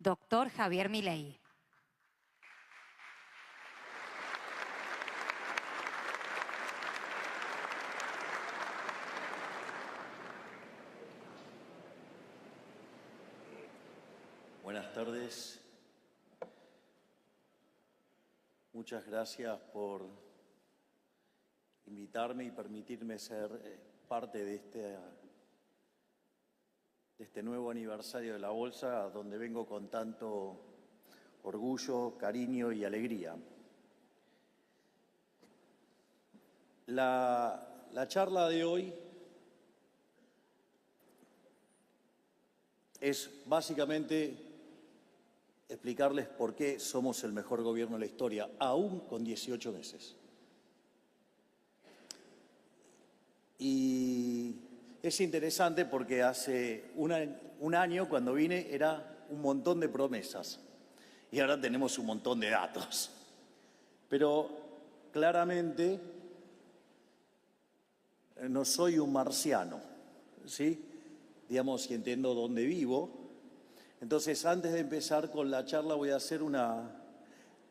Doctor Javier Milei. Buenas tardes. Muchas gracias por invitarme y permitirme ser parte de este nuevo aniversario de la Bolsa, donde vengo con tanto orgullo, cariño y alegría. La charla de hoy es básicamente explicarles por qué somos el mejor gobierno de la historia, aún con 18 meses. Y es interesante porque hace un año, cuando vine, era un montón de promesas. Y ahora tenemos un montón de datos. Pero claramente no soy un marciano, ¿sí? Digamos, y entiendo dónde vivo. Entonces, antes de empezar con la charla, voy a hacer una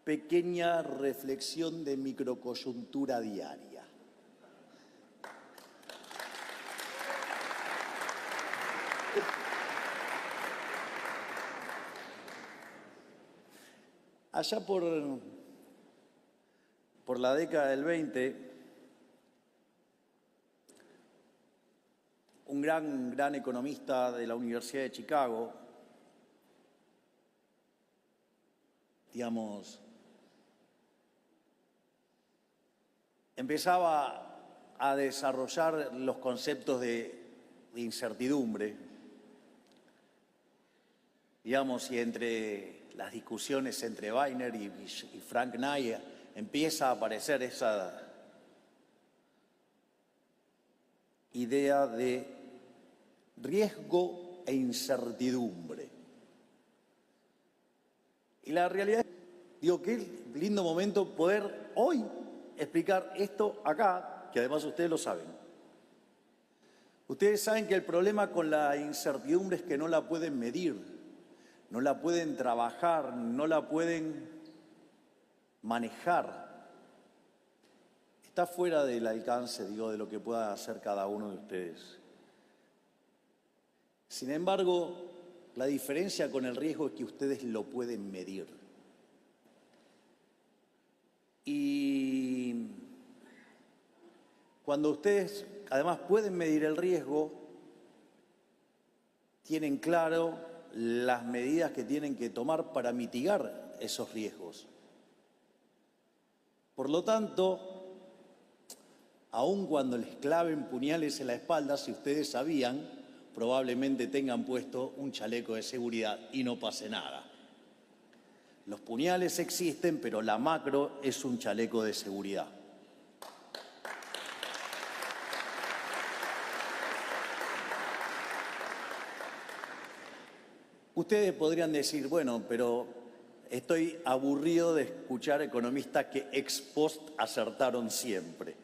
pequeña reflexión de microcoyuntura diaria. Allá por la década del 20, un gran economista de la Universidad de Chicago, digamos, empezaba a desarrollar los conceptos de incertidumbre, digamos, y entre las discusiones entre Weiner y Frank Knight empieza a aparecer esa idea de riesgo e incertidumbre. Y la realidad es, digo, qué lindo momento poder hoy explicar esto acá, que además ustedes lo saben. Ustedes saben que el problema con la incertidumbre es que no la pueden medir, no la pueden trabajar, no la pueden manejar. Está fuera del alcance, digo, de lo que pueda hacer cada uno de ustedes. Sin embargo, la diferencia con el riesgo es que ustedes lo pueden medir. Y cuando ustedes, además, pueden medir el riesgo, tienen claro las medidas que tienen que tomar para mitigar esos riesgos. Por lo tanto, aun cuando les claven puñales en la espalda, si ustedes sabían, probablemente tengan puesto un chaleco de seguridad y no pase nada. Los puñales existen, pero la macro es un chaleco de seguridad. Ustedes podrían decir, bueno, pero estoy aburrido de escuchar economistas que ex post acertaron siempre.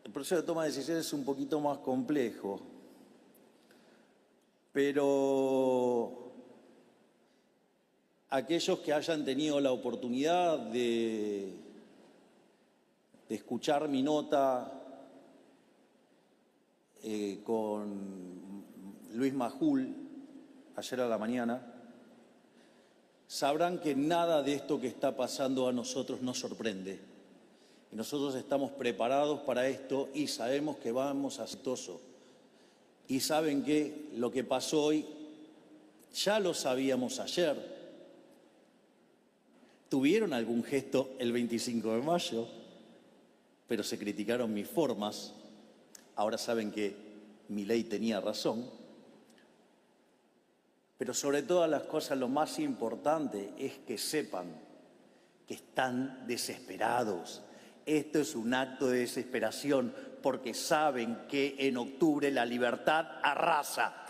El proceso de toma de decisiones es un poquito más complejo, pero aquellos que hayan tenido la oportunidad de escuchar mi nota con Luis Majul ayer a la mañana, sabrán que nada de esto que está pasando a nosotros nos sorprende. Y nosotros estamos preparados para esto y sabemos que vamos a ser exitosos. Y saben que lo que pasó hoy ya lo sabíamos ayer. Tuvieron algún gesto el 25 de mayo, pero se criticaron mis formas. Ahora saben que Milei tenía razón. Pero sobre todas las cosas, lo más importante es que sepan que están desesperados. Esto es un acto de desesperación porque saben que en octubre la libertad arrasa.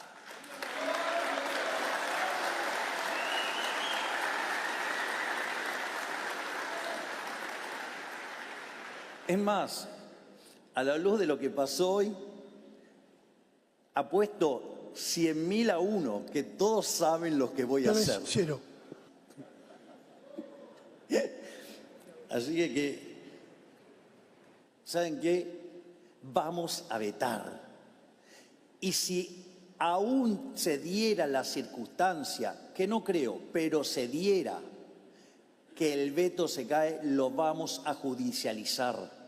Es más, a la luz de lo que pasó hoy, apuesto 100.000 a 1, que todos saben lo que voy a hacer. Cero. Así que, ¿saben qué? Vamos a vetar. Y si aún se diera la circunstancia, que no creo, pero se diera que el veto se cae, lo vamos a judicializar.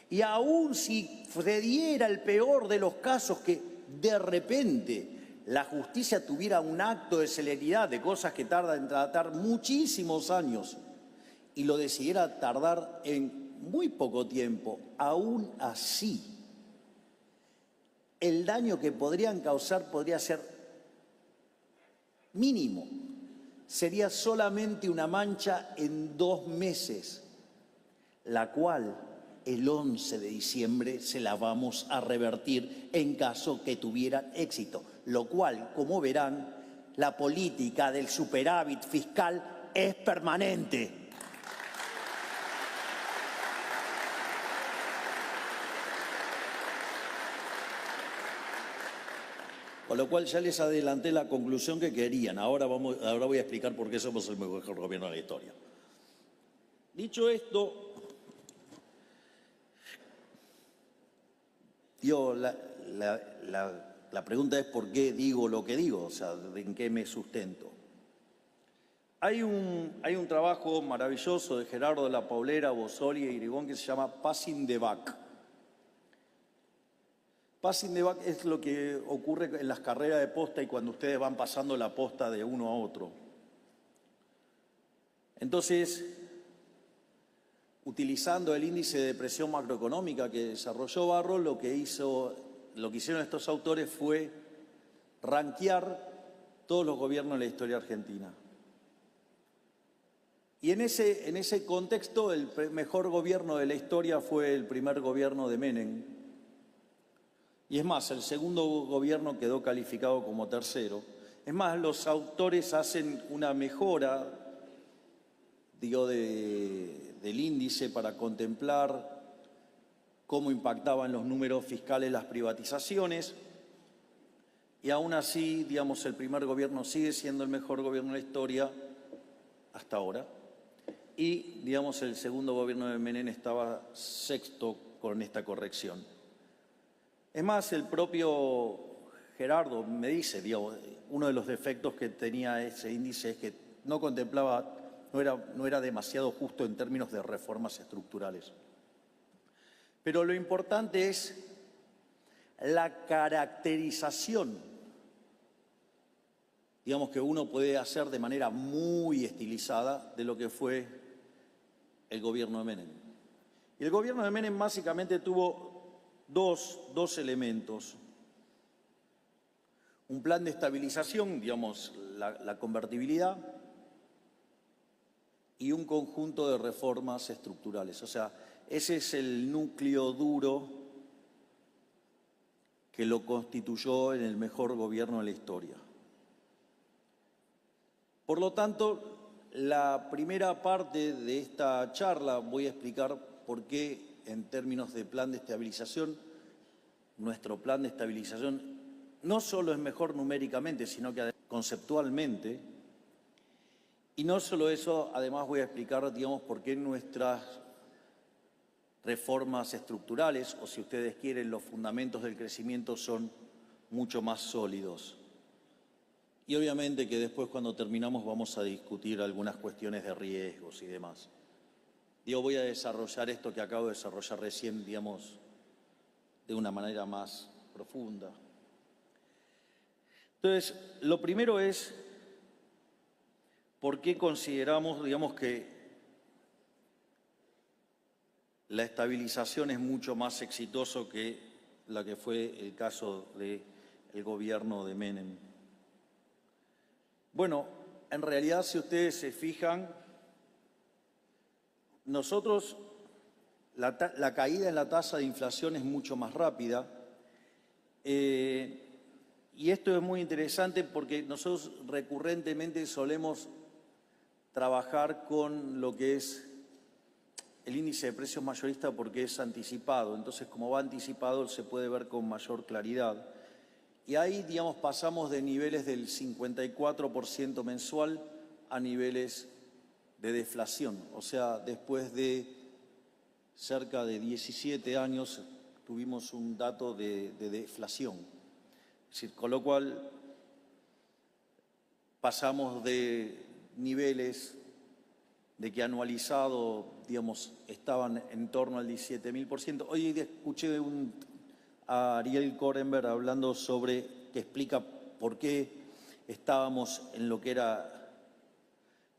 Y aún si se diera el peor de los casos, que de repente la justicia tuviera un acto de celeridad de cosas que tardan en tratar muchísimos años y lo decidiera tardar en muy poco tiempo, aún así, el daño que podrían causar podría ser mínimo. Sería solamente una mancha en 2 meses, la cual el 11 de diciembre se la vamos a revertir en caso que tuvieran éxito. Lo cual, como verán, la política del superávit fiscal es permanente. Con lo cual ya les adelanté la conclusión que querían. Ahora voy a explicar por qué somos el mejor gobierno de la historia. Dicho esto, la pregunta es por qué digo lo que digo, o sea, en qué me sustento. Hay un trabajo maravilloso de Gerardo de la Paulera, Bossoli e Irigoyen que se llama Passing the Buck. Passing the buck es lo que ocurre en las carreras de posta y cuando ustedes van pasando la posta de uno a otro. Entonces, utilizando el índice de presión macroeconómica que desarrolló Barro, lo que hicieron estos autores fue rankear todos los gobiernos de la historia argentina. Y en ese contexto, el mejor gobierno de la historia fue el primer gobierno de Menem. Y es más, el segundo gobierno quedó calificado como tercero. Es más, los autores hacen una mejora, del índice para contemplar cómo impactaban los números fiscales las privatizaciones. Y aún así, digamos, el primer gobierno sigue siendo el mejor gobierno de la historia hasta ahora. Y, digamos, el segundo gobierno de Menem estaba sexto con esta corrección. Es más, el propio Gerardo me dice, uno de los defectos que tenía ese índice es que no contemplaba, no era demasiado justo en términos de reformas estructurales. Pero lo importante es la caracterización, digamos, que uno puede hacer de manera muy estilizada de lo que fue el gobierno de Menem. Y el gobierno de Menem básicamente tuvo dos elementos. Un plan de estabilización, digamos, la convertibilidad, y un conjunto de reformas estructurales. O sea, ese es el núcleo duro que lo constituyó en el mejor gobierno de la historia. Por lo tanto, la primera parte de esta charla voy a explicar por qué, en términos de plan de estabilización, nuestro plan de estabilización no solo es mejor numéricamente, sino que conceptualmente. Y no solo eso, además voy a explicar, digamos, por qué nuestras reformas estructurales, o si ustedes quieren, los fundamentos del crecimiento son mucho más sólidos. Y obviamente que después, cuando terminamos, vamos a discutir algunas cuestiones de riesgos y demás. Voy a desarrollar esto que acabo de desarrollar recién, digamos, de una manera más profunda. Entonces, lo primero es por qué consideramos, digamos, que la estabilización es mucho más exitoso que la que fue el caso del gobierno de Menem. Bueno, en realidad, si ustedes se fijan, nosotros, la caída en la tasa de inflación es mucho más rápida. Y esto es muy interesante porque nosotros recurrentemente solemos trabajar con lo que es el índice de precios mayorista porque es anticipado. Entonces, como va anticipado, se puede ver con mayor claridad. Y ahí, digamos, pasamos de niveles del 54% mensual a niveles de deflación. O sea, después de cerca de 17 años tuvimos un dato de deflación. Es decir, con lo cual pasamos de niveles de que anualizado, digamos, estaban en torno al 17.000%. Hoy escuché a Ariel Korenberg hablando que explica por qué estábamos en lo que era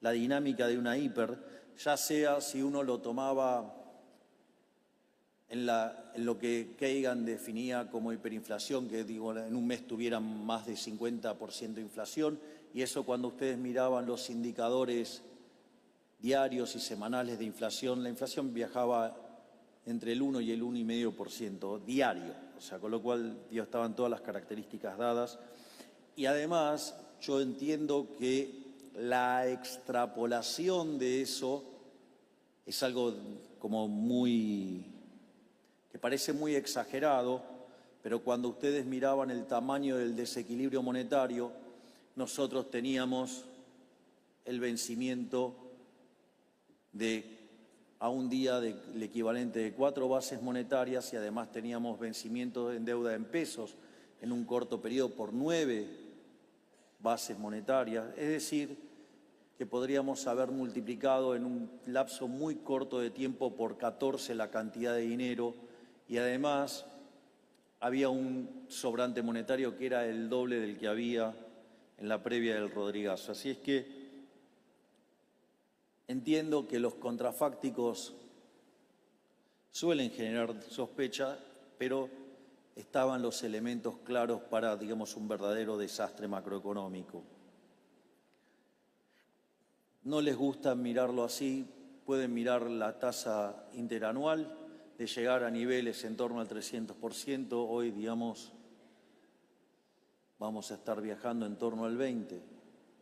la dinámica de una hiper, ya sea si uno lo tomaba en lo que Kagan definía como hiperinflación, que digo, en un mes tuvieran más de 50% de inflación, y eso cuando ustedes miraban los indicadores diarios y semanales de inflación, la inflación viajaba entre el 1 y el 1,5% diario, o sea, con lo cual estaban todas las características dadas. Y además, yo entiendo que la extrapolación de eso es algo como que parece muy exagerado, pero cuando ustedes miraban el tamaño del desequilibrio monetario, nosotros teníamos el vencimiento a un día del equivalente de 4 bases monetarias y además teníamos vencimientos en deuda en pesos en un corto periodo por 9 bases monetarias. Es decir, que podríamos haber multiplicado en un lapso muy corto de tiempo por 14 la cantidad de dinero y además había un sobrante monetario que era el doble del que había en la previa del Rodrigazo. Así es que entiendo que los contrafácticos suelen generar sospecha, pero estaban los elementos claros para, digamos, un verdadero desastre macroeconómico. No les gusta mirarlo así, pueden mirar la tasa interanual de llegar a niveles en torno al 300%, hoy, digamos, vamos a estar viajando en torno al 20%,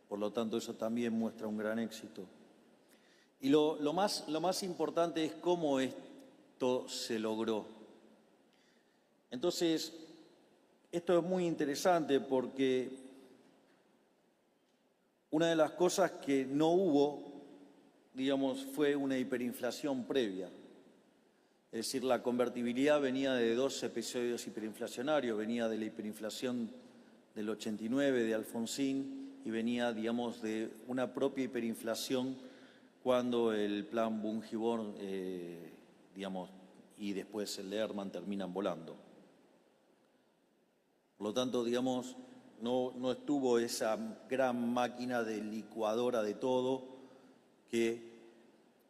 por lo tanto eso también muestra un gran éxito. Y lo más importante es cómo esto se logró. Entonces, esto es muy interesante porque una de las cosas que no hubo, digamos, fue una hiperinflación previa. Es decir, la convertibilidad venía de 2 episodios hiperinflacionarios, venía de la hiperinflación del 89 de Alfonsín y venía, digamos, de una propia hiperinflación cuando el plan Bungiborn, digamos, y después el de Herman terminan volando. Por lo tanto, digamos, no estuvo esa gran máquina de licuadora de todo que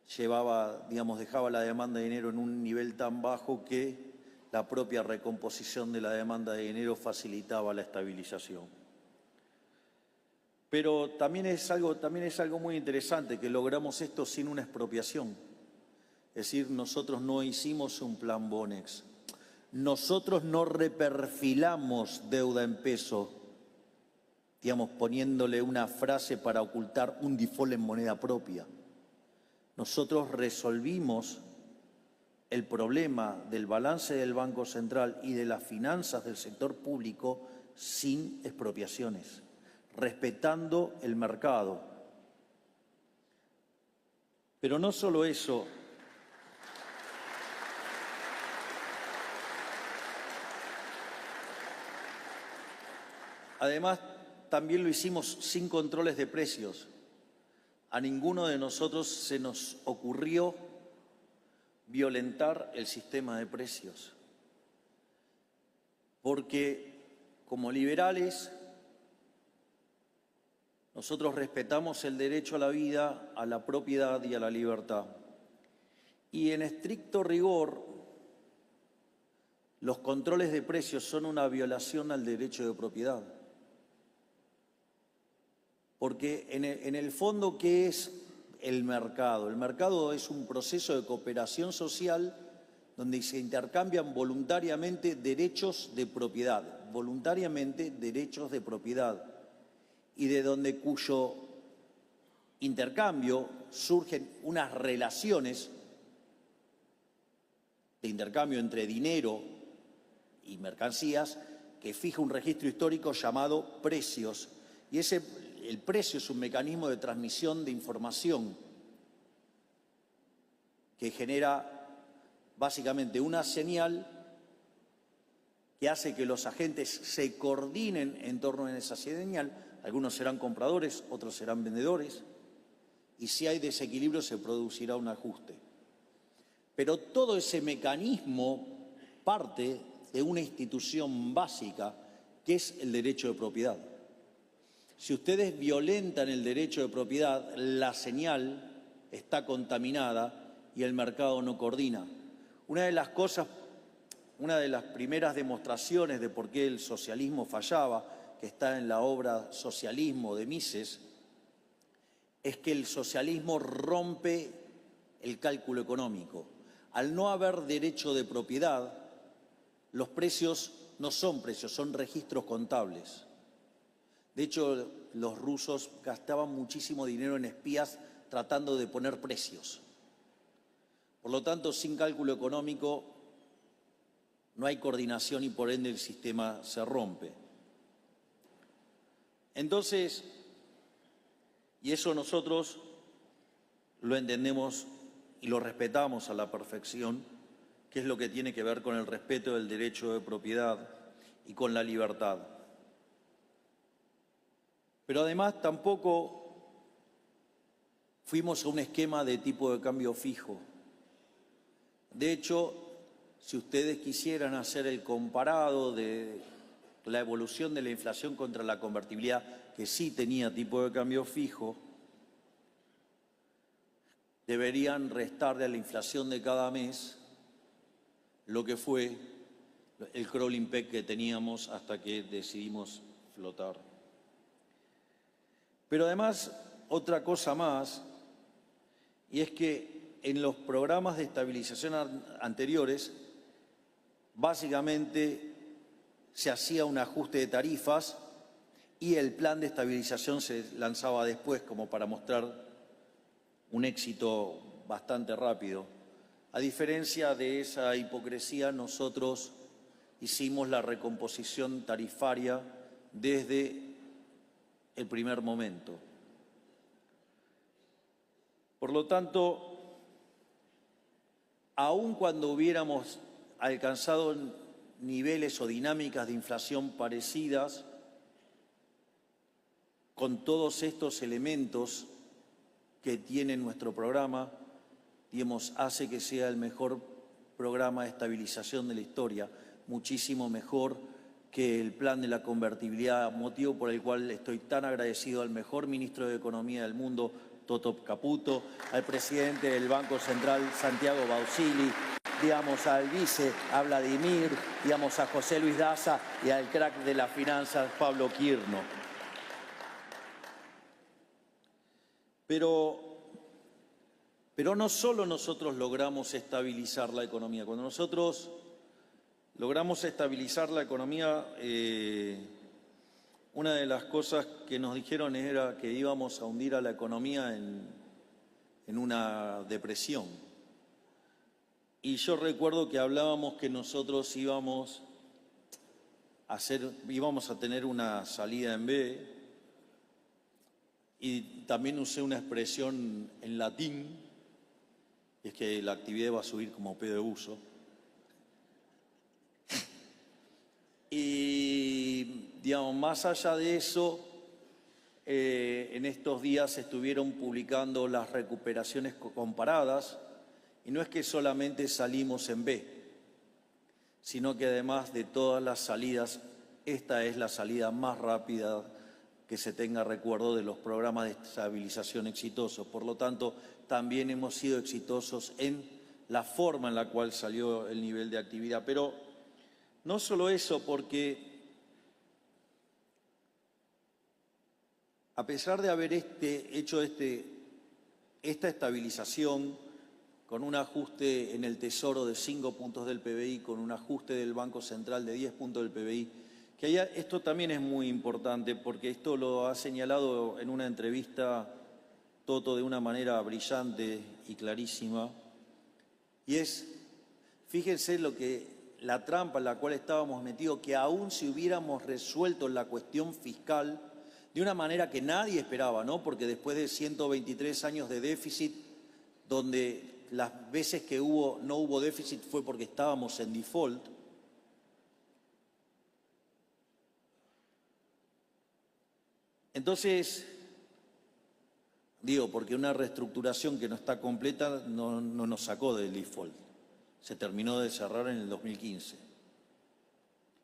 dejaba la demanda de dinero en un nivel tan bajo que la propia recomposición de la demanda de dinero facilitaba la estabilización. Pero también es algo muy interesante que logramos esto sin una expropiación. Es decir, nosotros no hicimos un plan Bonex. Nosotros no reperfilamos deuda en peso, digamos, poniéndole una frase para ocultar un default en moneda propia. Nosotros resolvimos el problema del balance del Banco Central y de las finanzas del sector público sin expropiaciones, respetando el mercado. Pero no solo eso. Además, también lo hicimos sin controles de precios. A ninguno de nosotros se nos ocurrió violentar el sistema de precios, porque como liberales nosotros respetamos el derecho a la vida, a la propiedad y a la libertad. Y en estricto rigor, los controles de precios son una violación al derecho de propiedad. Porque en el fondo, ¿qué es el mercado? El mercado es un proceso de cooperación social donde se intercambian voluntariamente derechos de propiedad, y de donde cuyo intercambio surgen unas relaciones de intercambio entre dinero y mercancías que fija un registro histórico llamado precios. Y el precio es un mecanismo de transmisión de información que genera básicamente una señal que hace que los agentes se coordinen en torno a esa señal. Algunos serán compradores, otros serán vendedores, y si hay desequilibrio se producirá un ajuste. Pero todo ese mecanismo parte de una institución básica que es el derecho de propiedad. Si ustedes violentan el derecho de propiedad, la señal está contaminada y el mercado no coordina. Una de las primeras demostraciones de por qué el socialismo fallaba, que está en la obra Socialismo de Mises, es que el socialismo rompe el cálculo económico. Al no haber derecho de propiedad, los precios no son precios, son registros contables. De hecho, los rusos gastaban muchísimo dinero en espías tratando de poner precios. Por lo tanto, sin cálculo económico no hay coordinación y por ende el sistema se rompe. Entonces, y eso nosotros lo entendemos y lo respetamos a la perfección, que es lo que tiene que ver con el respeto del derecho de propiedad y con la libertad. Pero además tampoco fuimos a un esquema de tipo de cambio fijo. De hecho, si ustedes quisieran hacer el comparado de la evolución de la inflación contra la convertibilidad, que sí tenía tipo de cambio fijo, deberían restarle a la inflación de cada mes lo que fue el crawling peg que teníamos hasta que decidimos flotar. Pero además, otra cosa más, y es que en los programas de estabilización anteriores, básicamente se hacía un ajuste de tarifas y el plan de estabilización se lanzaba después como para mostrar un éxito bastante rápido. A diferencia de esa hipocresía, nosotros hicimos la recomposición tarifaria desde el primer momento. Por lo tanto, aun cuando hubiéramos alcanzado niveles o dinámicas de inflación parecidas, con todos estos elementos que tiene nuestro programa, digamos, hace que sea el mejor programa de estabilización de la historia, muchísimo mejor que el plan de la convertibilidad, motivo por el cual estoy tan agradecido al mejor ministro de Economía del mundo, Toto Caputo, al presidente del Banco Central, Santiago Bausili, digamos, al vice, a Vladimir, digamos, a José Luis Daza y al crack de las finanzas, Pablo Quirno. Pero no solo nosotros logramos estabilizar la economía. Cuando nosotros logramos estabilizar la economía, una de las cosas que nos dijeron era que íbamos a hundir a la economía en una depresión. Y yo recuerdo que hablábamos que nosotros íbamos a tener una salida en B, y también usé una expresión en latín, y es que la actividad va a subir como pedo de buzo. Y, digamos, más allá de eso, en estos días se estuvieron publicando las recuperaciones comparadas, y no es que solamente salimos en B, sino que además de todas las salidas, esta es la salida más rápida que se tenga recuerdo de los programas de estabilización exitosos. Por lo tanto, también hemos sido exitosos en la forma en la cual salió el nivel de actividad. Pero no solo eso, porque a pesar de haber hecho esta estabilización con un ajuste en el Tesoro de 5 puntos del PBI, con un ajuste del Banco Central de 10 puntos del PBI, esto también es muy importante porque esto lo ha señalado en una entrevista Toto de una manera brillante y clarísima, y fíjense lo que la trampa en la cual estábamos metidos, que aún si hubiéramos resuelto la cuestión fiscal de una manera que nadie esperaba, ¿no? Porque después de 123 años de déficit, donde las veces que no hubo déficit fue porque estábamos en default, entonces, digo, porque una reestructuración que no está completa no nos sacó del default. Se terminó de cerrar en el 2015.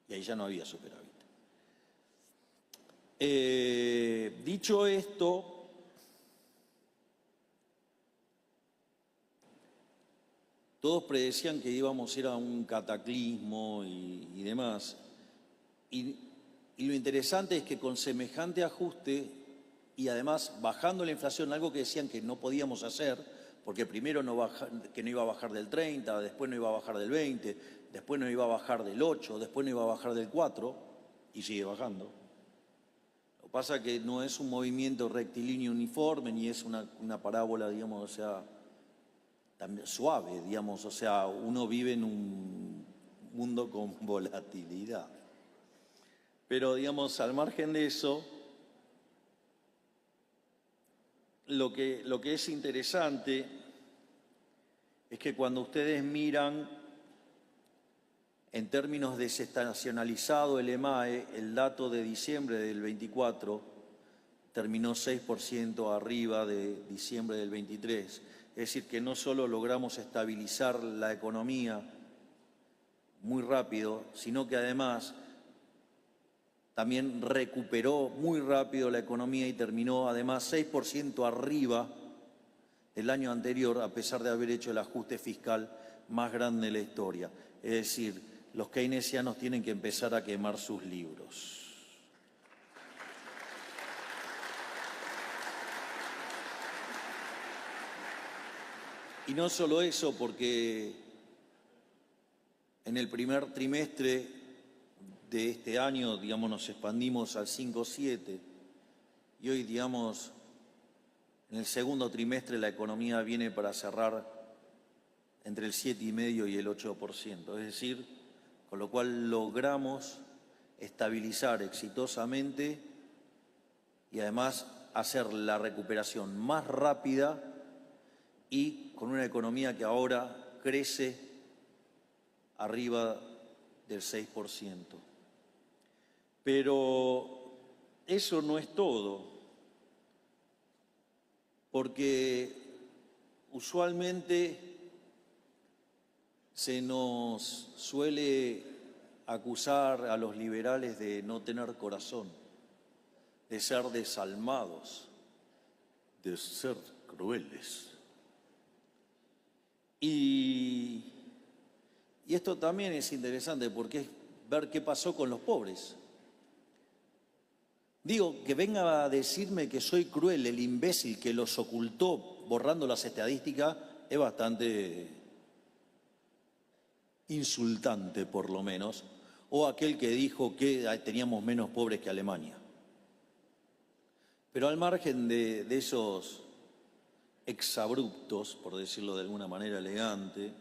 Y ahí ya no había superávit. Dicho esto, todos predecían que íbamos a ir a un cataclismo y demás. Y lo interesante es que con semejante ajuste y además bajando la inflación, algo que decían que no podíamos hacer, porque primero que no iba a bajar del 30, después no iba a bajar del 20, después no iba a bajar del 8, después no iba a bajar del 4, y sigue bajando. Lo que pasa es que no es un movimiento rectilíneo uniforme, ni es una parábola, digamos, o sea, también suave, digamos, o sea, uno vive en un mundo con volatilidad. Pero, digamos, al margen de eso, lo que es interesante es que cuando ustedes miran en términos desestacionalizado el EMAE, el dato de diciembre del 24 terminó 6% arriba de diciembre del 23. Es decir, que no solo logramos estabilizar la economía muy rápido, sino que además también recuperó muy rápido la economía y terminó además 6% arriba del año anterior, a pesar de haber hecho el ajuste fiscal más grande de la historia. Es decir, los keynesianos tienen que empezar a quemar sus libros. Y no solo eso, porque en el primer trimestre de este año, digamos, nos expandimos al 5,7 y hoy, digamos, en el segundo trimestre la economía viene para cerrar entre el 7,5 y el 8%, es decir, con lo cual logramos estabilizar exitosamente y además hacer la recuperación más rápida y con una economía que ahora crece arriba del 6%. Pero eso no es todo, porque usualmente se nos suele acusar a los liberales de no tener corazón, de ser desalmados, de ser crueles. Y esto también es interesante porque es ver qué pasó con los pobres. Digo, que venga a decirme que soy cruel, el imbécil que los ocultó borrando las estadísticas, es bastante insultante por lo menos, o aquel que dijo que teníamos menos pobres que Alemania. Pero al margen de esos exabruptos, por decirlo de alguna manera elegante,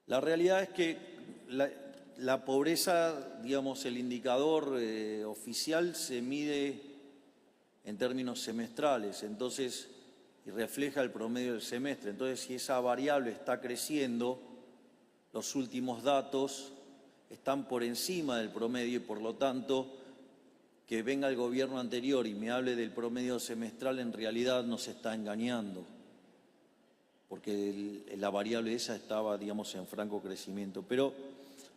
la realidad es que la pobreza, digamos, el indicador oficial se mide en términos semestrales, entonces, y refleja el promedio del semestre. Entonces, si esa variable está creciendo, los últimos datos están por encima del promedio y, por lo tanto, que venga el gobierno anterior y me hable del promedio semestral, en realidad nos está engañando, porque la variable esa estaba, digamos, en franco crecimiento. Pero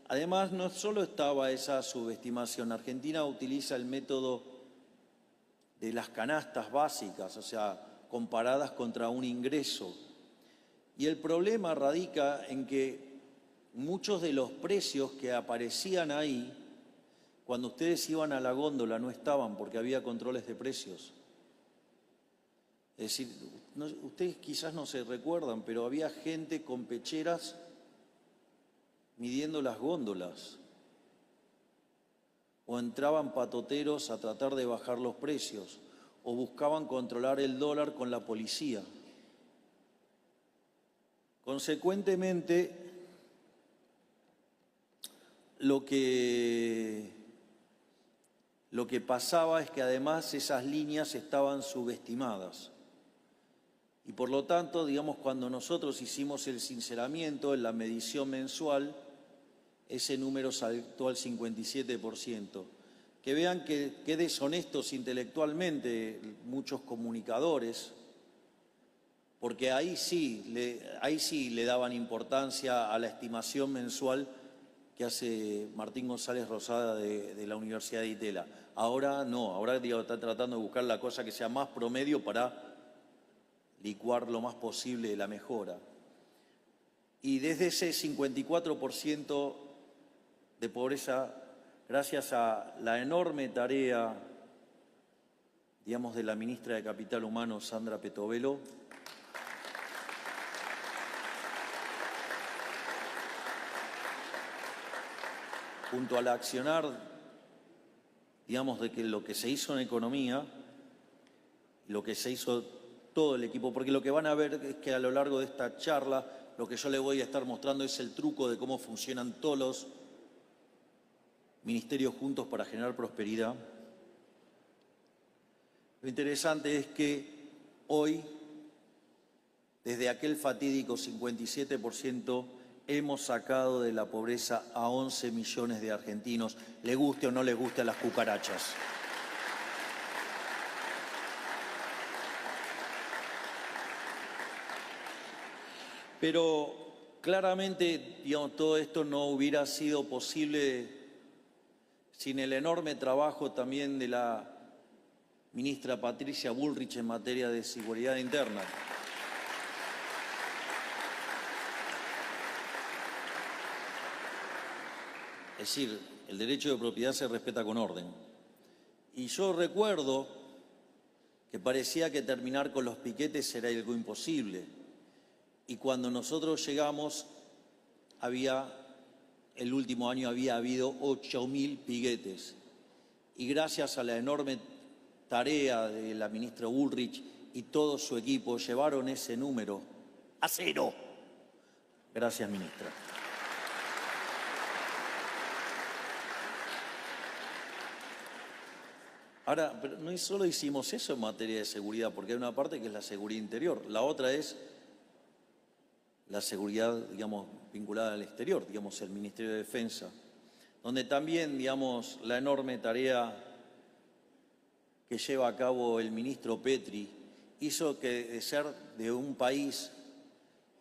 además no solo estaba esa subestimación, Argentina utiliza el método de las canastas básicas, o sea, comparadas contra un ingreso. Y el problema radica en que muchos de los precios que aparecían ahí, cuando ustedes iban a la góndola no estaban porque había controles de precios. Es decir, ustedes quizás no se recuerdan, pero había gente con pecheras midiendo las góndolas, o entraban patoteros a tratar de bajar los precios, o buscaban controlar el dólar con la policía, Consecuentemente, lo que pasaba es que además esas líneas estaban subestimadas. Y por lo tanto, digamos, cuando nosotros hicimos el sinceramiento en la medición mensual, ese número saltó al 57%. Que vean que deshonestos intelectualmente muchos comunicadores, porque ahí sí le daban importancia a la estimación mensual que hace Martín González Rosada de la Universidad de Itela. Ahora no, ahora está tratando de buscar la cosa que sea más promedio para licuar lo más posible de la mejora. Y desde ese 54% de pobreza, gracias a la enorme tarea, digamos, de la ministra de Capital Humano, Sandra Petovelo, junto al accionar, digamos, de que lo que se hizo en economía, lo que se hizo todo el equipo, porque lo que van a ver es que a lo largo de esta charla, lo que yo les voy a estar mostrando es el truco de cómo funcionan todos los ministerios juntos para generar prosperidad. Lo interesante es que hoy, desde aquel fatídico 57%, hemos sacado de la pobreza a 11 millones de argentinos, le guste o no les guste a las cucarachas. Pero claramente, digamos, todo esto no hubiera sido posible sin el enorme trabajo también de la ministra Patricia Bullrich en materia de seguridad interna. Es decir, el derecho de propiedad se respeta con orden. Y yo recuerdo que parecía que terminar con los piquetes era algo imposible. Y cuando nosotros llegamos, el último año había habido 8.000 piquetes. Y gracias a la enorme tarea de la ministra Bullrich y todo su equipo, llevaron ese número a 0. Gracias, ministra. Ahora, pero no solo hicimos eso en materia de seguridad, porque hay una parte que es la seguridad interior, la otra es la seguridad, digamos, vinculada al exterior, digamos, el Ministerio de Defensa, donde también, digamos, la enorme tarea que lleva a cabo el ministro Petri hizo que de ser de un país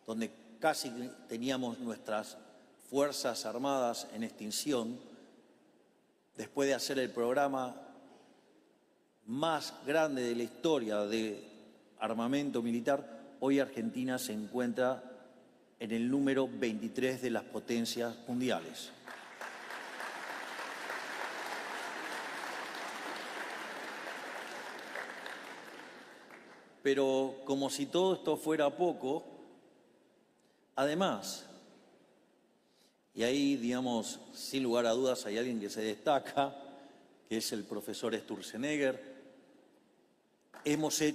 donde casi teníamos nuestras fuerzas armadas en extinción, después de hacer el programa más grande de la historia de armamento militar, hoy Argentina se encuentra en el número 23 de las potencias mundiales. Pero como si todo esto fuera poco, además, y ahí, digamos, sin lugar a dudas hay alguien que se destaca, que es el profesor Sturzenegger, hemos hecho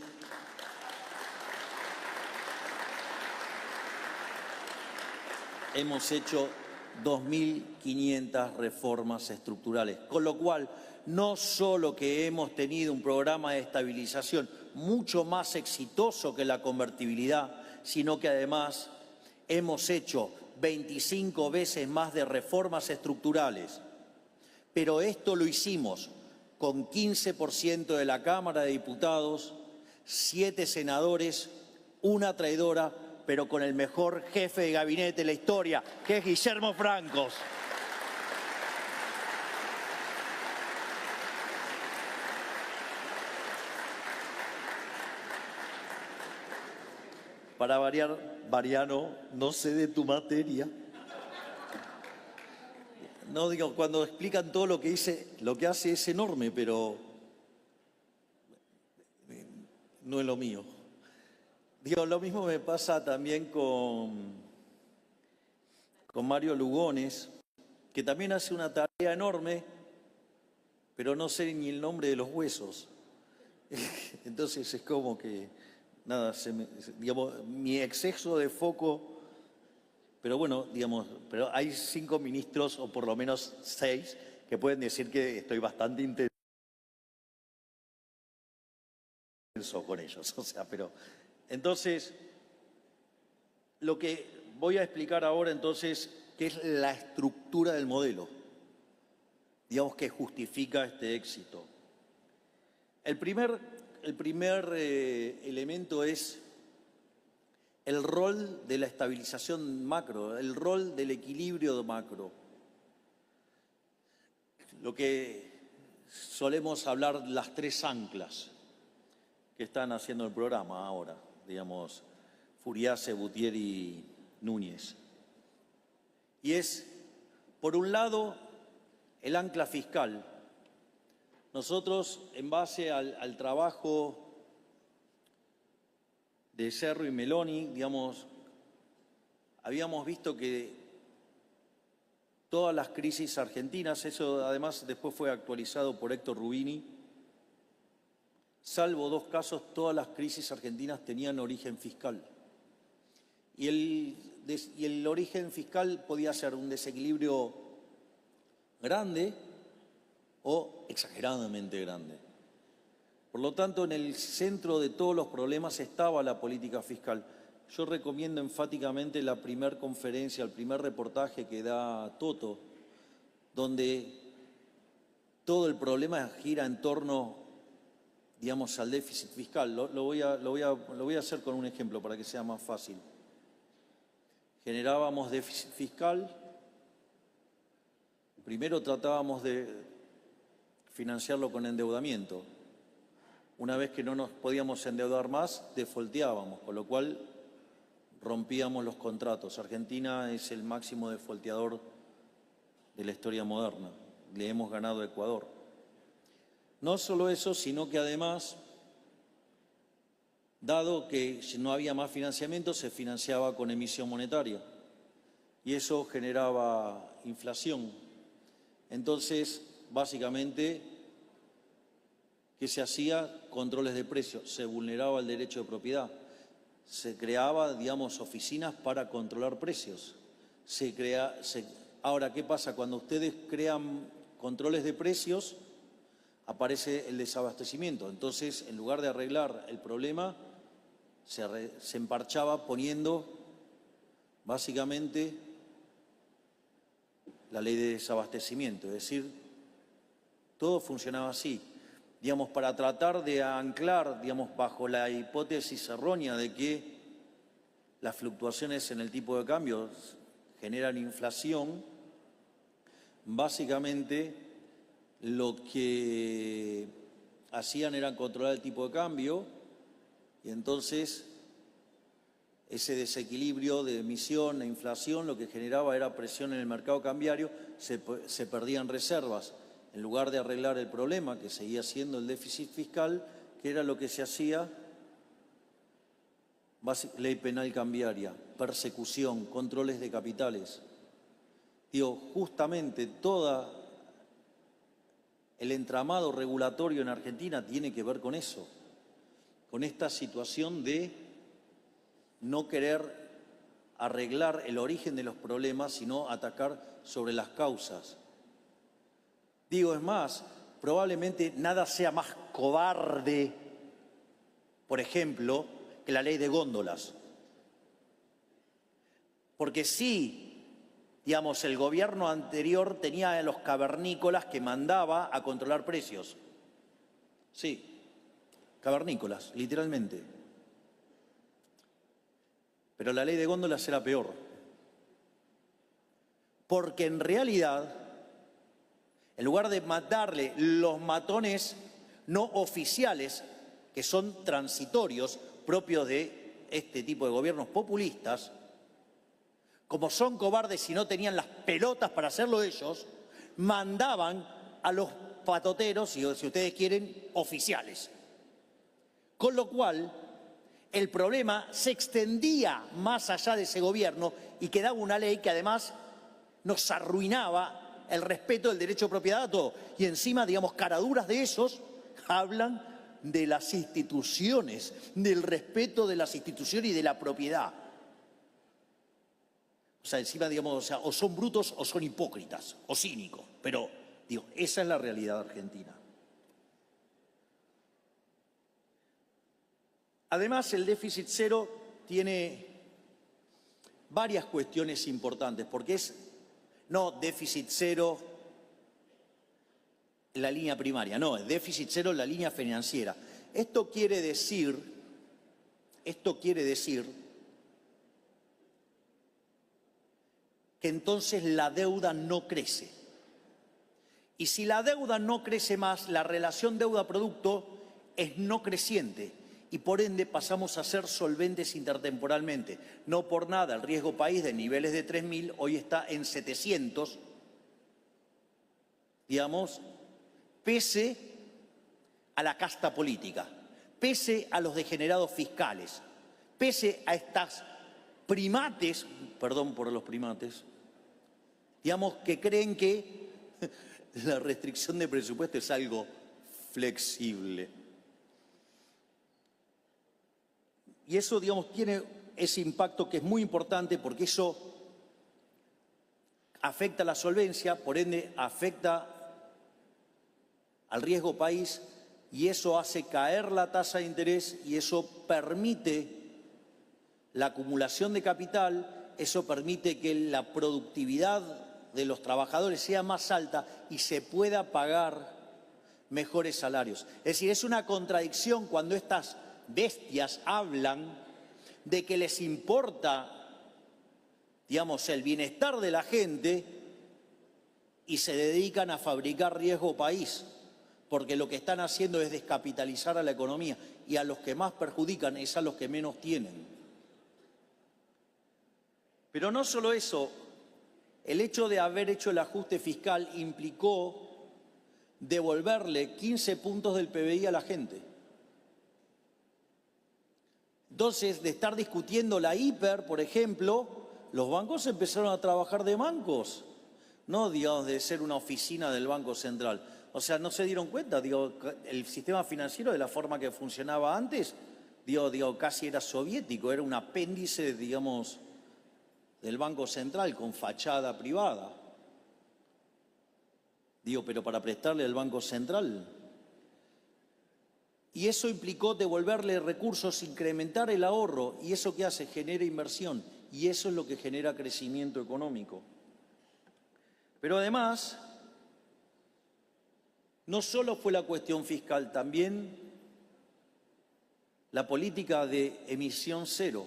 2.500 reformas estructurales, con lo cual no solo que hemos tenido un programa de estabilización mucho más exitoso que la convertibilidad, sino que además hemos hecho 25 veces más de reformas estructurales. Pero esto lo hicimos con 15% de la Cámara de Diputados, 7 senadores, una traidora, pero con el mejor jefe de gabinete de la historia, que es Guillermo Francos. Para variar, Mariano, no sé de tu materia. No, digo, cuando explican todo lo que hace es enorme, pero no es lo mío. Digo, lo mismo me pasa también con Mario Lugones, que también hace una tarea enorme, pero no sé ni el nombre de los huesos. Entonces es como que, nada, digamos, mi exceso de foco Pero bueno, digamos, pero hay 5 ministros, o por lo menos 6, que pueden decir que estoy bastante intenso con ellos. O sea, pero entonces, lo que voy a explicar ahora entonces, qué es la estructura del modelo, digamos, que justifica este éxito. El primer elemento es el rol de la estabilización macro, el rol del equilibrio macro. Lo que solemos hablar, las 3 anclas que están haciendo el programa ahora, digamos, Furiase, Boutier y Núñez. Y es, por un lado, el ancla fiscal. Nosotros, en base al trabajo de Cerro y Meloni, digamos, habíamos visto que todas las crisis argentinas, eso además después fue actualizado por Héctor Rubini, salvo 2 casos, todas las crisis argentinas tenían origen fiscal. Y el origen fiscal podía ser un desequilibrio grande o exageradamente grande. Por lo tanto, en el centro de todos los problemas estaba la política fiscal. Yo recomiendo enfáticamente la primera conferencia, el primer reportaje que da Toto, donde todo el problema gira en torno, digamos, al déficit fiscal. Lo voy a hacer con un ejemplo para que sea más fácil. Generábamos déficit fiscal, primero tratábamos de financiarlo con endeudamiento. Una vez que no nos podíamos endeudar más, defolteábamos, con lo cual rompíamos los contratos. Argentina es el máximo defolteador de la historia moderna. Le hemos ganado a Ecuador. No solo eso, sino que además, dado que no había más financiamiento, se financiaba con emisión monetaria. Y eso generaba inflación. Entonces, básicamente, ¿qué se hacía? Controles de precios, se vulneraba el derecho de propiedad, se creaba, digamos, oficinas para controlar precios. Ahora, ¿qué pasa? Cuando ustedes crean controles de precios, aparece el desabastecimiento. Entonces, en lugar de arreglar el problema, se emparchaba poniendo, básicamente, la ley de desabastecimiento. Es decir, todo funcionaba así. Digamos, para tratar de anclar, digamos, bajo la hipótesis errónea de que las fluctuaciones en el tipo de cambio generan inflación, básicamente lo que hacían era controlar el tipo de cambio y entonces ese desequilibrio de emisión e inflación lo que generaba era presión en el mercado cambiario, se perdían reservas. En lugar de arreglar el problema, que seguía siendo el déficit fiscal, que era lo que se hacía, ley penal cambiaria, persecución, controles de capitales. Digo, justamente todo el entramado regulatorio en Argentina tiene que ver con eso, con esta situación de no querer arreglar el origen de los problemas, sino atacar sobre las causas. Digo, es más, probablemente nada sea más cobarde, por ejemplo, que la ley de góndolas. Porque sí, digamos, el gobierno anterior tenía a los cavernícolas que mandaba a controlar precios. Sí, cavernícolas, literalmente. Pero la ley de góndolas era peor. Porque en realidad, en lugar de matarle los matones no oficiales, que son transitorios, propios de este tipo de gobiernos populistas, como son cobardes y no tenían las pelotas para hacerlo ellos, mandaban a los patoteros, y si ustedes quieren, oficiales. Con lo cual, el problema se extendía más allá de ese gobierno y quedaba una ley que además nos arruinaba el respeto del derecho de propiedad a todo. Y encima, digamos, caraduras de esos hablan de las instituciones, del respeto de las instituciones y de la propiedad. O sea, encima, digamos, o sea, o son brutos o son hipócritas o cínicos. Pero, digo, esa es la realidad argentina. Además, el déficit cero tiene varias cuestiones importantes, porque es no déficit cero en la línea primaria, no, es déficit cero en la línea financiera. Esto quiere decir que entonces la deuda no crece. Y si la deuda no crece más, la relación deuda-producto es no creciente y por ende pasamos a ser solventes intertemporalmente. No por nada, el riesgo país de niveles de 3.000 hoy está en 700, digamos, pese a la casta política, pese a los degenerados fiscales, pese a estas primates, perdón por los primates, digamos, que creen que la restricción de presupuesto es algo flexible. Y eso, digamos, tiene ese impacto que es muy importante porque eso afecta a la solvencia, por ende afecta al riesgo país y eso hace caer la tasa de interés y eso permite la acumulación de capital, eso permite que la productividad de los trabajadores sea más alta y se pueda pagar mejores salarios. Es decir, es una contradicción cuando estas bestias hablan de que les importa, digamos, el bienestar de la gente y se dedican a fabricar riesgo país, porque lo que están haciendo es descapitalizar a la economía y a los que más perjudican es a los que menos tienen. Pero no solo eso, el hecho de haber hecho el ajuste fiscal implicó devolverle 15 puntos del PBI a la gente. Entonces, de estar discutiendo la hiper, por ejemplo, los bancos empezaron a trabajar de bancos, no, digamos, de ser una oficina del Banco Central. O sea, no se dieron cuenta, digo, el sistema financiero de la forma que funcionaba antes, digo, casi era soviético, era un apéndice, digamos, del Banco Central con fachada privada. Digo, pero para prestarle al Banco Central. Y eso implicó devolverle recursos, incrementar el ahorro, y eso ¿qué hace? Genera inversión, y eso es lo que genera crecimiento económico. Pero además, no solo fue la cuestión fiscal, también la política de emisión cero.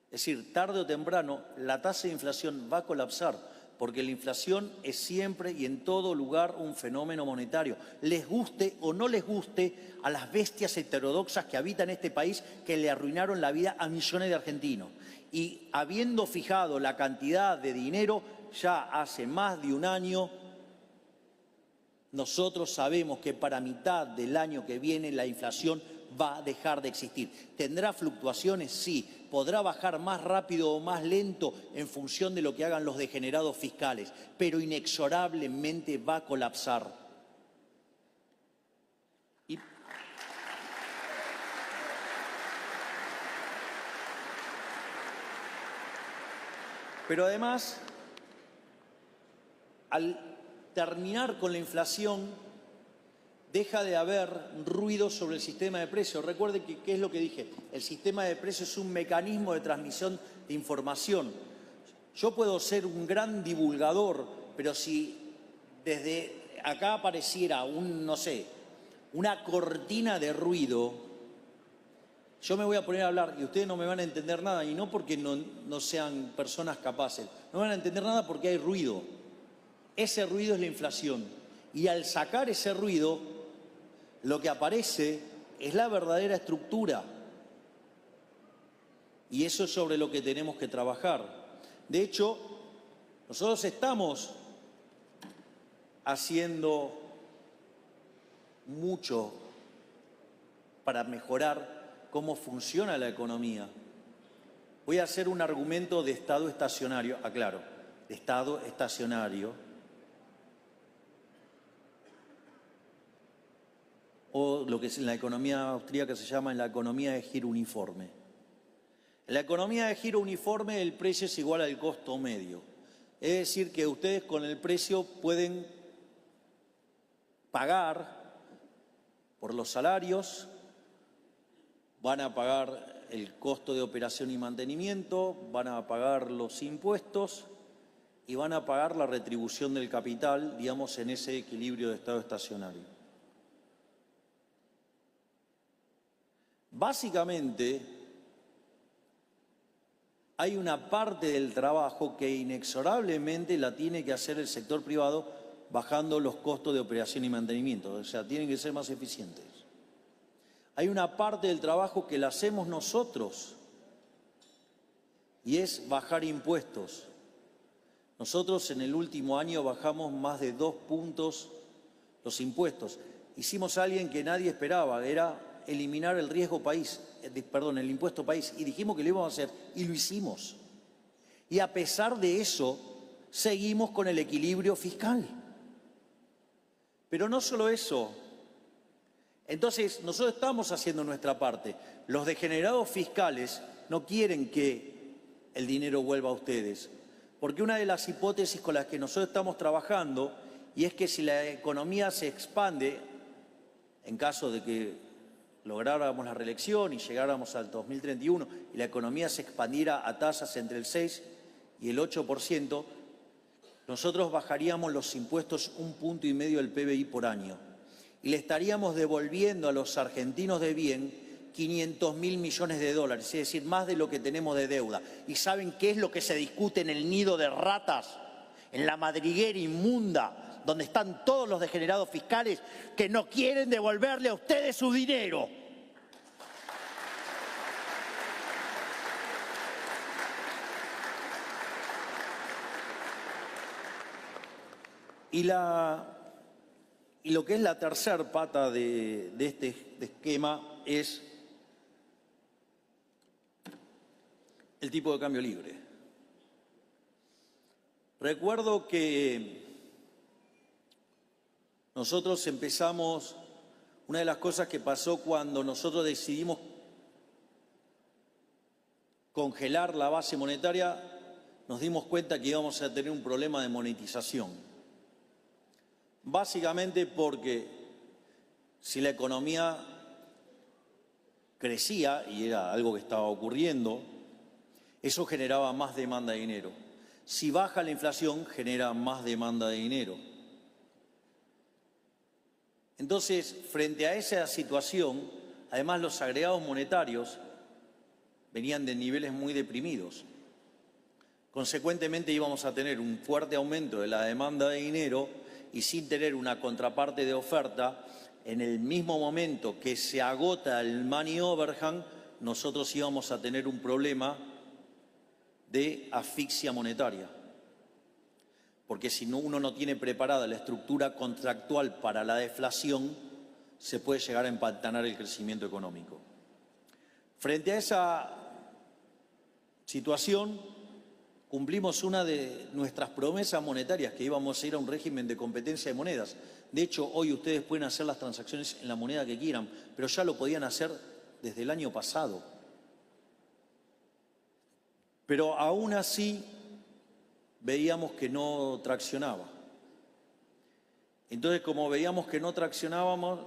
Es decir, tarde o temprano la tasa de inflación va a colapsar, porque la inflación es siempre y en todo lugar un fenómeno monetario. Les guste o no les guste a las bestias heterodoxas que habitan este país, que le arruinaron la vida a millones de argentinos. Y habiendo fijado la cantidad de dinero, ya hace más de un año, nosotros sabemos que para mitad del año que viene la inflación va a dejar de existir. ¿Tendrá fluctuaciones? Sí. ¿Podrá bajar más rápido o más lento en función de lo que hagan los degenerados fiscales? Pero inexorablemente va a colapsar. Pero además, al terminar con la inflación, deja de haber ruido sobre el sistema de precios. Recuerde que, ¿qué es lo que dije? El sistema de precios es un mecanismo de transmisión de información. Yo puedo ser un gran divulgador, pero si desde acá apareciera no sé, una cortina de ruido, yo me voy a poner a hablar y ustedes no me van a entender nada, y no porque no sean personas capaces, no van a entender nada porque hay ruido. Ese ruido es la inflación. Y al sacar ese ruido, lo que aparece es la verdadera estructura. Y eso es sobre lo que tenemos que trabajar. De hecho, nosotros estamos haciendo mucho para mejorar cómo funciona la economía. Voy a hacer un argumento de estado estacionario, aclaro, de estado estacionario, o lo que en la economía austríaca se llama la economía de giro uniforme. En la economía de giro uniforme el precio es igual al costo medio. Es decir, que ustedes con el precio pueden pagar por los salarios, van a pagar el costo de operación y mantenimiento, van a pagar los impuestos y van a pagar la retribución del capital, digamos, en ese equilibrio de estado estacionario. Básicamente, hay una parte del trabajo que inexorablemente la tiene que hacer el sector privado bajando los costos de operación y mantenimiento, o sea, tienen que ser más eficientes. Hay una parte del trabajo que la hacemos nosotros y es bajar impuestos. Nosotros en el último año bajamos más de 2 puntos los impuestos. Hicimos algo que nadie esperaba, era eliminar el riesgo país, el impuesto país, y dijimos que lo íbamos a hacer y lo hicimos. Y a pesar de eso, seguimos con el equilibrio fiscal. Pero no solo eso. Entonces, nosotros estamos haciendo nuestra parte. Los degenerados fiscales no quieren que el dinero vuelva a ustedes, porque una de las hipótesis con las que nosotros estamos trabajando, y es que si la economía se expande, en caso de que lográramos la reelección y llegáramos al 2031 y la economía se expandiera a tasas entre el 6 y el 8%, nosotros bajaríamos los impuestos 1,5 puntos del PBI por año y le estaríamos devolviendo a los argentinos de bien 500.000 millones de dólares, es decir, más de lo que tenemos de deuda. ¿Y saben qué es lo que se discute en el nido de ratas, en la madriguera inmunda, donde están todos los degenerados fiscales que no quieren devolverle a ustedes su dinero? Y lo que es la tercera pata de este esquema es el tipo de cambio libre. Recuerdo que nosotros empezamos, una de las cosas que pasó cuando nosotros decidimos congelar la base monetaria, nos dimos cuenta que íbamos a tener un problema de monetización. Básicamente porque si la economía crecía, y era algo que estaba ocurriendo, eso generaba más demanda de dinero. Si baja la inflación, genera más demanda de dinero. Entonces, frente a esa situación, además los agregados monetarios venían de niveles muy deprimidos. Consecuentemente íbamos a tener un fuerte aumento de la demanda de dinero y sin tener una contraparte de oferta, en el mismo momento que se agota el money overhang, nosotros íbamos a tener un problema de asfixia monetaria. Porque si uno no tiene preparada la estructura contractual para la deflación, se puede llegar a empantanar el crecimiento económico. Frente a esa situación, cumplimos una de nuestras promesas monetarias, que íbamos a ir a un régimen de competencia de monedas. De hecho, hoy ustedes pueden hacer las transacciones en la moneda que quieran, pero ya lo podían hacer desde el año pasado. Pero aún así veíamos que no traccionaba. Entonces, como veíamos que no traccionábamos,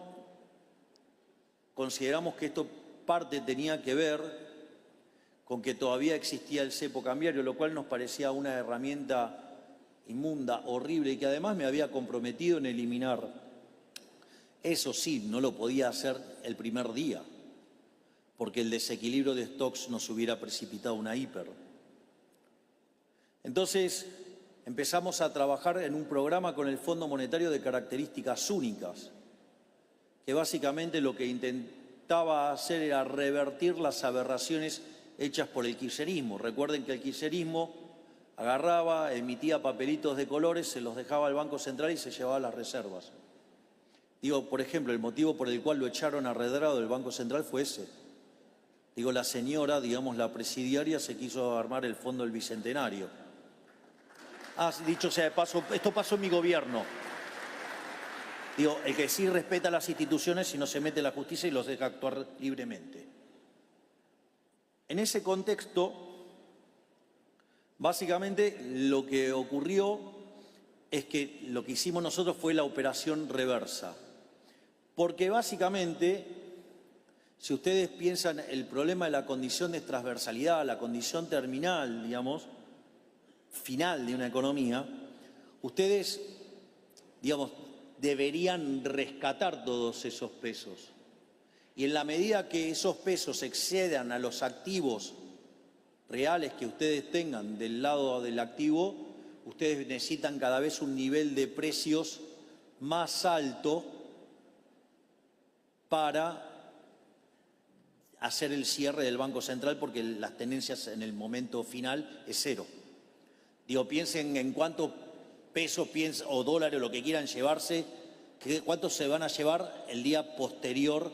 consideramos que esto parte tenía que ver con que todavía existía el cepo cambiario, lo cual nos parecía una herramienta inmunda, horrible, y que además me había comprometido en eliminar. Eso sí, no lo podía hacer el primer día, porque el desequilibrio de stocks nos hubiera precipitado una hiper. Entonces, empezamos a trabajar en un programa con el Fondo Monetario de características únicas, que básicamente lo que intentaba hacer era revertir las aberraciones hechas por el kirchnerismo. Recuerden que el kirchnerismo agarraba, emitía papelitos de colores, se los dejaba al Banco Central y se llevaba las reservas. Digo, por ejemplo, el motivo por el cual lo echaron a Redrado del Banco Central fue ese. Digo, la señora, digamos, la presidiaria, se quiso armar el Fondo del Bicentenario. Dicho sea de paso, esto pasó en mi gobierno. Digo, el que sí respeta las instituciones y no se mete en la justicia y los deja actuar libremente. En ese contexto, básicamente lo que ocurrió es que lo que hicimos nosotros fue la operación reversa. Porque básicamente, si ustedes piensan el problema de la condición de transversalidad, la condición terminal, digamos, final de una economía, ustedes, digamos, deberían rescatar todos esos pesos. Y en la medida que esos pesos excedan a los activos reales que ustedes tengan del lado del activo, ustedes necesitan cada vez un nivel de precios más alto para hacer el cierre del Banco Central, porque las tendencias en el momento final es cero. Digo, piensen en cuántos pesos o dólares, lo que quieran llevarse, cuántos se van a llevar el día posterior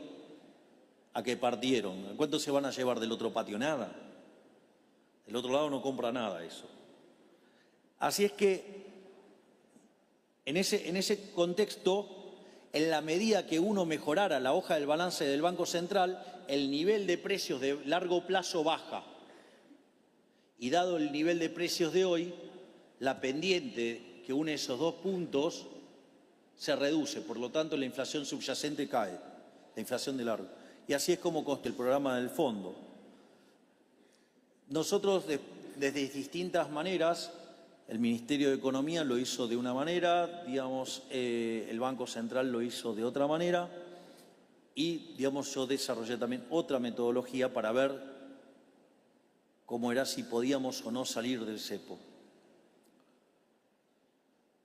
a que partieron. ¿Cuántos se van a llevar del otro patio? Nada. Del otro lado no compra nada eso. Así es que en ese contexto, en la medida que uno mejorara la hoja del balance del Banco Central, el nivel de precios de largo plazo baja. Y dado el nivel de precios de hoy, la pendiente que une esos dos puntos se reduce. Por lo tanto, la inflación subyacente cae, la inflación de largo. Y así es como consta el programa del fondo. Nosotros, desde distintas maneras, el Ministerio de Economía lo hizo de una manera, digamos, el Banco Central lo hizo de otra manera y, digamos, yo desarrollé también otra metodología para ver cómo era si podíamos o no salir del cepo.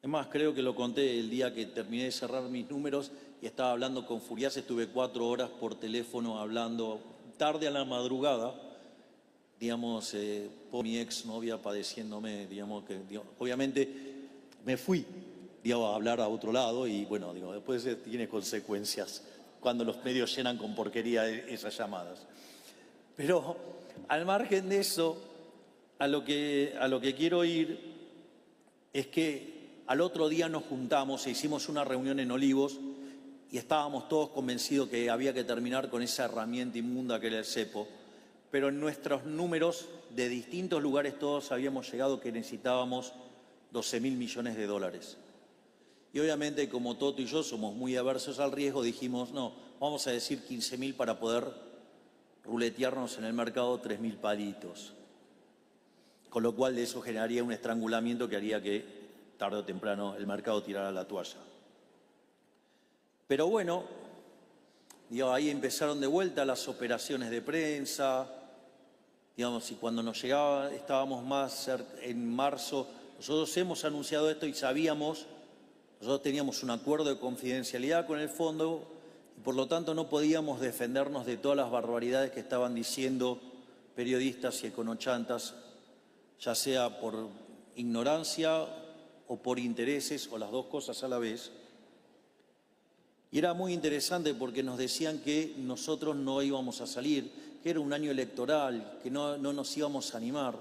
Es más, creo que lo conté el día que terminé de cerrar mis números y estaba hablando con Furias, estuve 4 horas por teléfono hablando, tarde a la madrugada, digamos, por mi exnovia padeciéndome, digamos, que obviamente me fui, digamos, a hablar a otro lado y, bueno, digo, después tiene consecuencias cuando los medios llenan con porquería esas llamadas. Pero al margen de eso, a lo que quiero ir es que al otro día nos juntamos e hicimos una reunión en Olivos y estábamos todos convencidos que había que terminar con esa herramienta inmunda que era el cepo. Pero en nuestros números de distintos lugares todos habíamos llegado que necesitábamos 12.000 millones de dólares. Y obviamente, como Toto y yo somos muy aversos al riesgo, dijimos, no, vamos a decir 15.000 para poder ruletearnos en el mercado 3.000 palitos. Con lo cual de eso generaría un estrangulamiento que haría que tarde o temprano el mercado tirara la toalla. Pero bueno, digo, ahí empezaron de vuelta las operaciones de prensa, digamos, y cuando nos llegaba, estábamos más en marzo, nosotros hemos anunciado esto y sabíamos, nosotros teníamos un acuerdo de confidencialidad con el fondo y por lo tanto no podíamos defendernos de todas las barbaridades que estaban diciendo periodistas y econochantas, ya sea por ignorancia o por intereses o las dos cosas a la vez. Y era muy interesante porque nos decían que nosotros no íbamos a salir, que era un año electoral, que no nos íbamos a animar.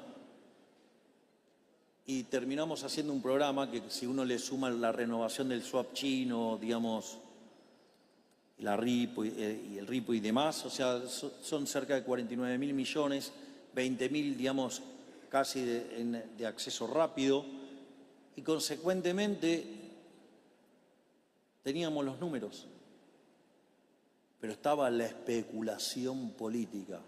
Y terminamos haciendo un programa que si uno le suma la renovación del swap chino, digamos, la RIPO y el RIPO y demás, o sea, son cerca de 49.000 millones, 20.000, digamos, casi de acceso rápido, y consecuentemente teníamos los números, pero estaba la especulación política.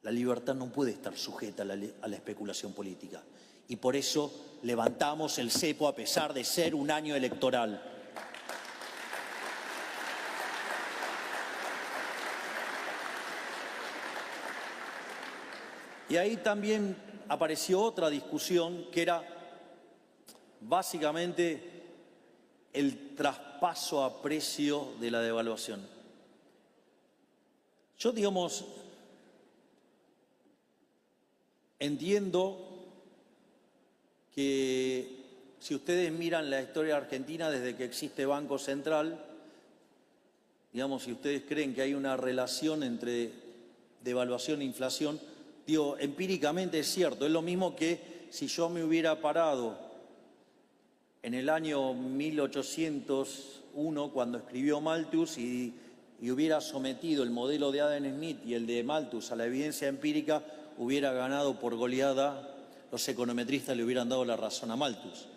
La libertad no puede estar sujeta a la especulación política. Y por eso levantamos el cepo a pesar de ser un año electoral. Y ahí también apareció otra discusión que era básicamente el traspaso a precio de la devaluación. Yo, digamos, entiendo que si ustedes miran la historia argentina desde que existe Banco Central, digamos, si ustedes creen que hay una relación entre devaluación e inflación, digo, empíricamente es cierto, es lo mismo que si yo me hubiera parado en el año 1801 cuando escribió Malthus y y hubiera sometido el modelo de Adam Smith y el de Malthus a la evidencia empírica, hubiera ganado por goleada, los econometristas le hubieran dado la razón a Malthus.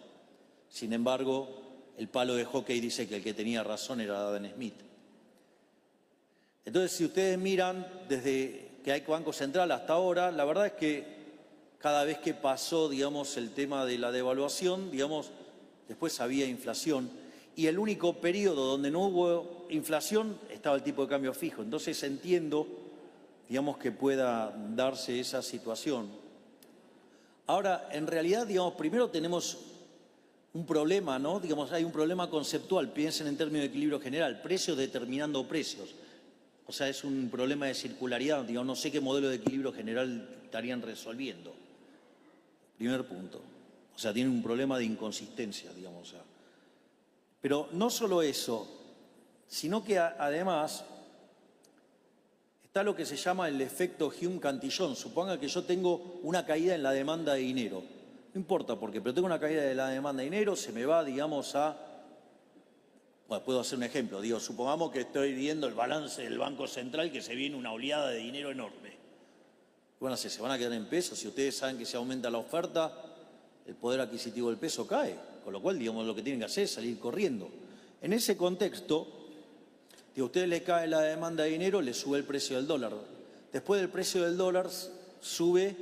Sin embargo, el palo de hockey dice que el que tenía razón era Adam Smith. Entonces, si ustedes miran desde que hay Banco Central hasta ahora, la verdad es que cada vez que pasó, digamos, el tema de la devaluación, digamos, después había inflación, y el único periodo donde no hubo inflación estaba el tipo de cambio fijo. Entonces entiendo, digamos, que pueda darse esa situación. Ahora, en realidad, digamos, primero tenemos un problema, ¿no? Digamos, hay un problema conceptual, piensen en términos de equilibrio general, precios determinando precios. O sea, es un problema de circularidad, digamos, no sé qué modelo de equilibrio general estarían resolviendo. Primer punto. O sea, tienen un problema de inconsistencia, digamos. O sea. Pero no solo eso, sino que además está lo que se llama el efecto Hume-Cantillon. Suponga que yo tengo una caída en la demanda de dinero. No importa por qué, pero tengo una caída de la demanda de dinero, se me va, digamos, bueno, puedo hacer un ejemplo. Digo, supongamos que estoy viendo el balance del Banco Central, que se viene una oleada de dinero enorme. Bueno, se van a quedar en pesos. Si ustedes saben que si aumenta la oferta, el poder adquisitivo del peso cae. Con lo cual, digamos, lo que tienen que hacer es salir corriendo. En ese contexto, a ustedes les cae la demanda de dinero, les sube el precio del dólar. Después del precio del dólar, sube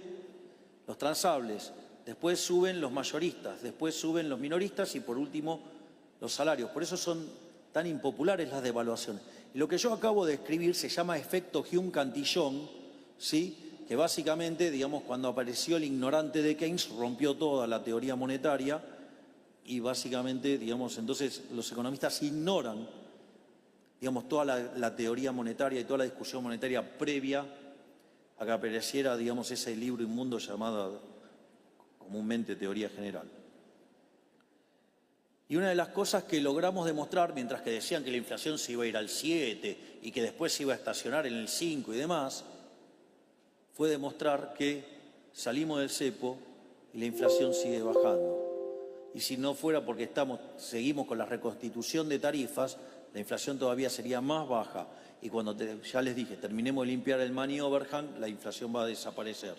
los transables. Después suben los mayoristas. Después suben los minoristas y, por último, los salarios. Por eso son tan impopulares las devaluaciones. Y lo que yo acabo de escribir se llama efecto Hume-Cantillon, ¿sí? Que básicamente, digamos, cuando apareció el ignorante de Keynes, rompió toda la teoría monetaria y básicamente, digamos, entonces los economistas ignoran, digamos, toda la teoría monetaria y toda la discusión monetaria previa a que apareciera, digamos, ese libro inmundo llamado comúnmente teoría general. Y una de las cosas que logramos demostrar, mientras que decían que la inflación se iba a ir al 7 y que después se iba a estacionar en el 5 y demás, fue demostrar que salimos del cepo y la inflación sigue bajando. Y si no fuera porque seguimos con la reconstitución de tarifas, la inflación todavía sería más baja. Y cuando, ya les dije, terminemos de limpiar el money overhang, la inflación va a desaparecer.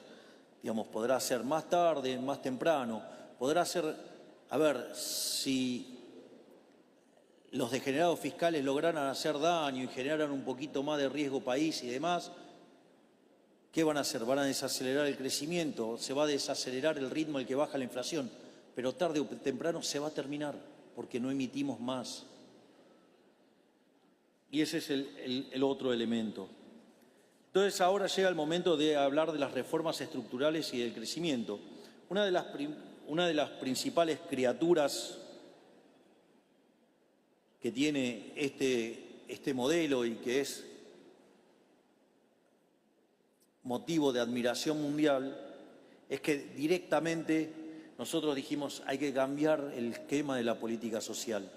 Digamos, podrá ser más tarde, más temprano, podrá ser, a ver, si los degenerados fiscales lograran hacer daño y generaran un poquito más de riesgo país y demás, ¿qué van a hacer? Van a desacelerar el crecimiento, se va a desacelerar el ritmo al que baja la inflación, pero tarde o temprano se va a terminar porque no emitimos más. Y ese es el otro elemento. Entonces ahora llega el momento de hablar de las reformas estructurales y del crecimiento. Una de las principales criaturas que tiene este modelo y que es motivo de admiración mundial es que directamente nosotros dijimos hay que cambiar el esquema de la política social.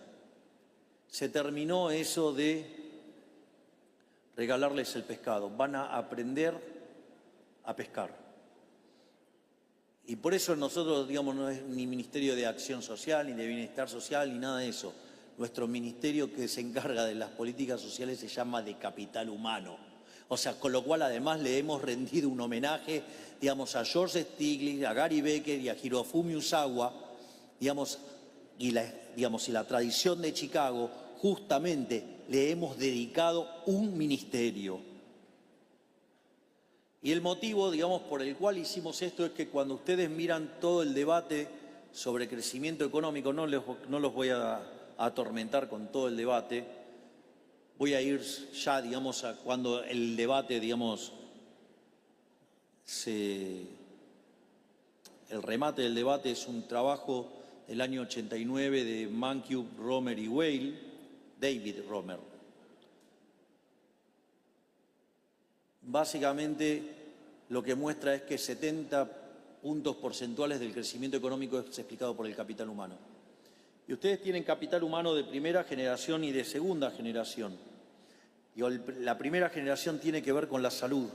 Se terminó eso de regalarles el pescado, van a aprender a pescar. Y por eso nosotros, digamos, no es ni Ministerio de Acción Social, ni de Bienestar Social, ni nada de eso. Nuestro ministerio que se encarga de las políticas sociales se llama de Capital Humano. O sea, con lo cual además le hemos rendido un homenaje, digamos, a George Stiglitz, a Gary Becker y a Hirofumi Usawa, digamos, y la tradición de Chicago, justamente le hemos dedicado un ministerio. Y el motivo, digamos, por el cual hicimos esto es que cuando ustedes miran todo el debate sobre crecimiento económico, no los voy a atormentar con todo el debate, voy a ir ya, digamos, a cuando el debate, digamos, el remate del debate es un trabajo del año 89 de Mankiw, Romer y Weil, David Romer. Básicamente lo que muestra es que 70 puntos porcentuales del crecimiento económico es explicado por el capital humano. Y ustedes tienen capital humano de primera generación y de segunda generación. Y la primera generación tiene que ver con la salud.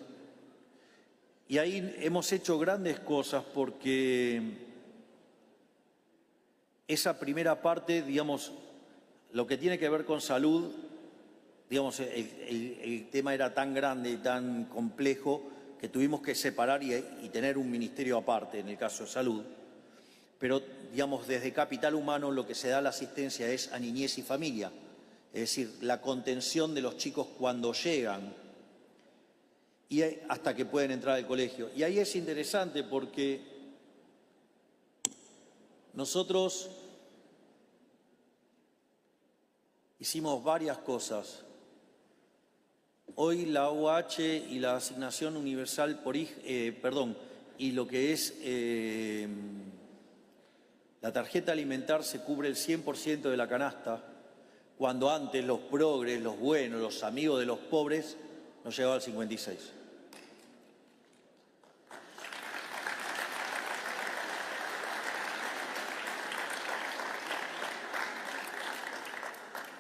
Y ahí hemos hecho grandes cosas porque esa primera parte, digamos, lo que tiene que ver con salud, digamos, el tema era tan grande y tan complejo que tuvimos que separar y tener un ministerio aparte, en el caso de salud. Pero, digamos, desde Capital Humano lo que se da la asistencia es a niñez y familia, es decir, la contención de los chicos cuando llegan y hasta que pueden entrar al colegio. Y ahí es interesante porque nosotros hicimos varias cosas. Hoy la OH y la asignación universal por y lo que es la tarjeta alimentar se cubre el 100% de la canasta, cuando antes los progres, los buenos, los amigos de los pobres, nos llegaba al 56%.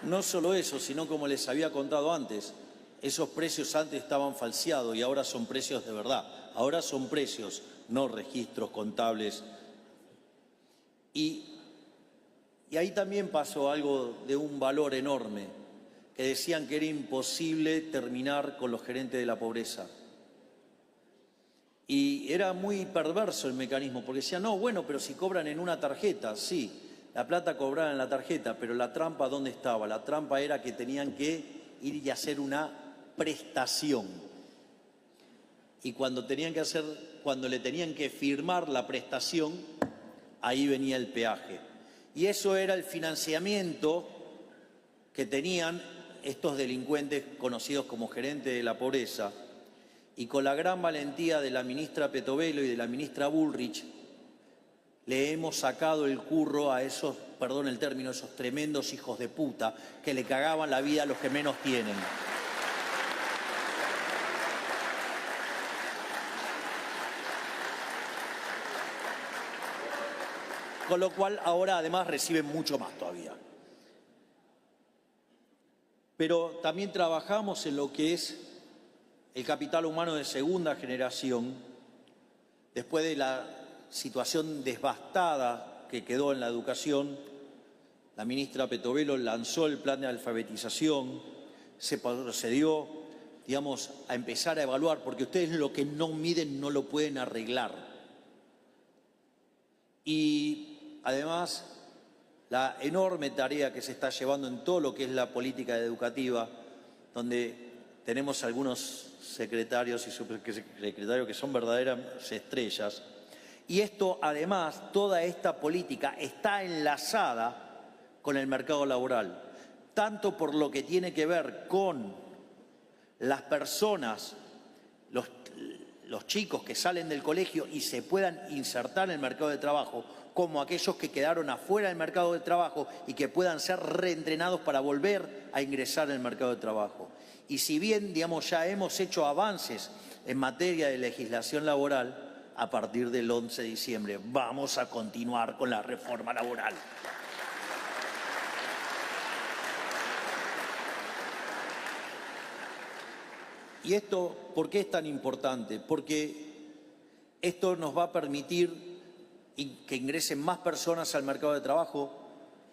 No solo eso, sino como les había contado antes, esos precios antes estaban falseados y ahora son precios de verdad. Ahora son precios, no registros contables. Y ahí también pasó algo de un valor enorme, que decían que era imposible terminar con los gerentes de la pobreza. Y era muy perverso el mecanismo, porque decían, no, bueno, pero si cobran en una tarjeta, sí. La plata cobrada en la tarjeta, pero la trampa, ¿dónde estaba? La trampa era que tenían que ir y hacer una prestación. Y cuando le tenían que firmar la prestación, ahí venía el peaje. Y eso era el financiamiento que tenían estos delincuentes conocidos como gerentes de la pobreza. Y con la gran valentía de la ministra Petovelo y de la ministra Bullrich, le hemos sacado el curro a esos, perdón el término, esos tremendos hijos de puta que le cagaban la vida a los que menos tienen. Con lo cual ahora además reciben mucho más todavía. Pero también trabajamos en lo que es el capital humano de segunda generación, después de la situación devastada que quedó en la educación. La ministra Petovelo lanzó el plan de alfabetización, se procedió, digamos, a empezar a evaluar, porque ustedes lo que no miden no lo pueden arreglar. Y además, la enorme tarea que se está llevando en todo lo que es la política educativa, donde tenemos algunos secretarios y subsecretarios que son verdaderas estrellas. Y esto, además, toda esta política está enlazada con el mercado laboral, tanto por lo que tiene que ver con las personas, los chicos que salen del colegio y se puedan insertar en el mercado de trabajo, como aquellos que quedaron afuera del mercado de trabajo y que puedan ser reentrenados para volver a ingresar en el mercado de trabajo. Y si bien, digamos, ya hemos hecho avances en materia de legislación laboral, a partir del 11 de diciembre vamos a continuar con la reforma laboral. ¿Y esto por qué es tan importante? Porque esto nos va a permitir que ingresen más personas al mercado de trabajo.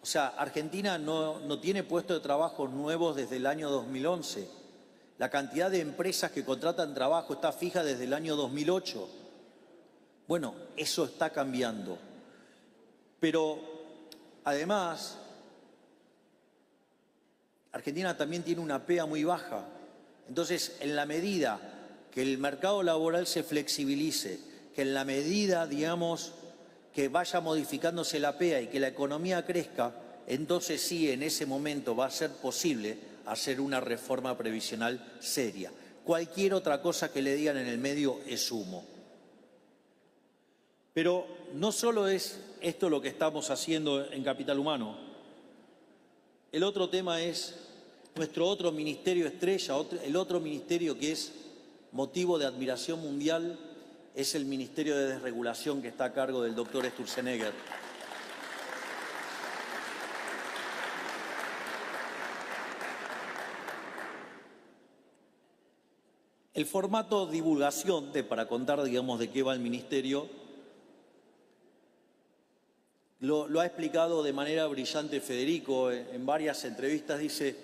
O sea, Argentina no tiene puestos de trabajo nuevos desde el año 2011. La cantidad de empresas que contratan trabajo está fija desde el año 2008. Bueno, eso está cambiando. Pero, además, Argentina también tiene una PEA muy baja. Entonces, en la medida que el mercado laboral se flexibilice, que en la medida, digamos, que vaya modificándose la PEA y que la economía crezca, entonces sí, en ese momento va a ser posible hacer una reforma previsional seria. Cualquier otra cosa que le digan en el medio es humo. Pero no solo es esto lo que estamos haciendo en Capital Humano. El otro tema es nuestro otro ministerio estrella, el otro ministerio que es motivo de admiración mundial, es el Ministerio de Desregulación que está a cargo del doctor Sturzenegger. El formato divulgación, para contar, digamos, de qué va el ministerio, lo ha explicado de manera brillante Federico en varias entrevistas. Dice,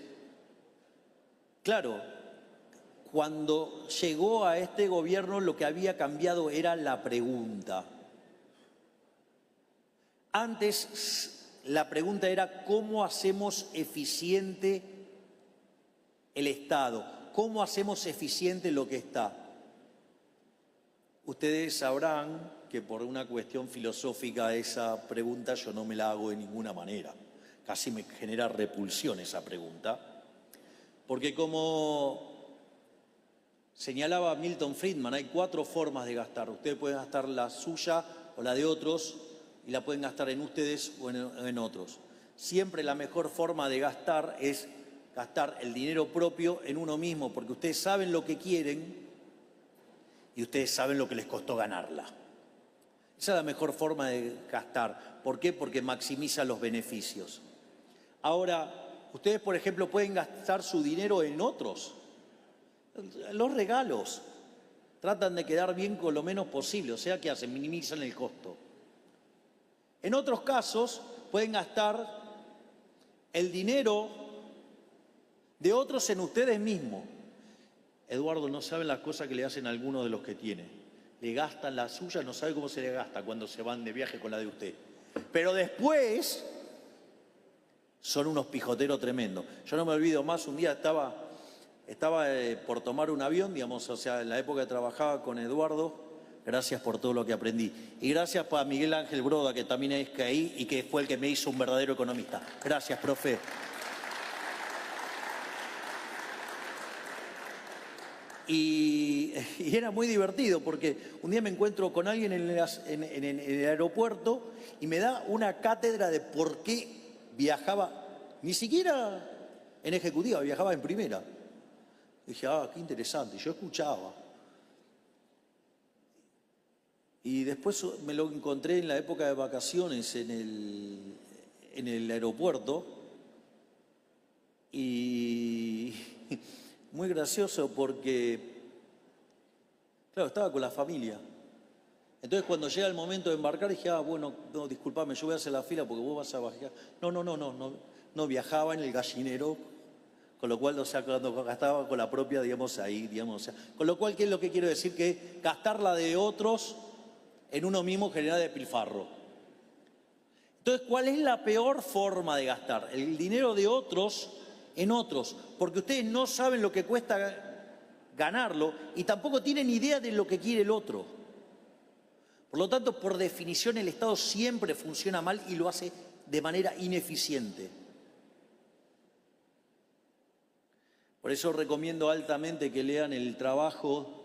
Claro, cuando llegó a este gobierno lo que había cambiado era la pregunta. Antes la pregunta era ¿cómo hacemos eficiente el Estado? ¿Cómo hacemos eficiente lo que está? Ustedes sabrán que por una cuestión filosófica esa pregunta yo no me la hago de ninguna manera. Casi me genera repulsión esa pregunta. Porque como señalaba Milton Friedman, hay 4 formas de gastar. Ustedes pueden gastar la suya o la de otros y la pueden gastar en ustedes o en otros. Siempre la mejor forma de gastar es gastar el dinero propio en uno mismo, porque ustedes saben lo que quieren y ustedes saben lo que les costó ganarla. Esa es la mejor forma de gastar. ¿Por qué? Porque maximiza los beneficios. Ahora, ustedes, por ejemplo, pueden gastar su dinero en otros. Los regalos. Tratan de quedar bien con lo menos posible, o sea, ¿qué hacen? Minimizan el costo. En otros casos, pueden gastar el dinero de otros en ustedes mismos. Eduardo, no saben las cosas que le hacen a algunos de los que tiene. Le gastan la suya, no sabe cómo se le gasta cuando se van de viaje con la de usted. Pero después son unos pijoteros tremendos. Yo no me olvido más, un día estaba por tomar un avión, digamos, o sea, en la época que trabajaba con Eduardo, gracias por todo lo que aprendí. Y gracias para Miguel Ángel Broda, que también es que ahí y que fue el que me hizo un verdadero economista. Gracias, profe. Y era muy divertido porque un día me encuentro con alguien en el aeropuerto y me da una cátedra de por qué viajaba, ni siquiera en ejecutiva, viajaba en primera. Dije, qué interesante, yo escuchaba. Y después me lo encontré en la época de vacaciones en el aeropuerto y muy gracioso porque, claro, estaba con la familia. Entonces cuando llega el momento de embarcar dije, bueno, no, disculpame, yo voy a hacer la fila porque vos vas a bajar. No viajaba en el gallinero, con lo cual, o sea, cuando gastaba con la propia, digamos, ahí, digamos, o sea, con lo cual, ¿qué es lo que quiero decir? Que gastar la de otros en uno mismo genera despilfarro. Entonces, ¿cuál es la peor forma de gastar? El dinero de otros en otros, porque ustedes no saben lo que cuesta ganarlo y tampoco tienen idea de lo que quiere el otro. Por lo tanto, por definición, el Estado siempre funciona mal y lo hace de manera ineficiente. Por eso recomiendo altamente que lean el trabajo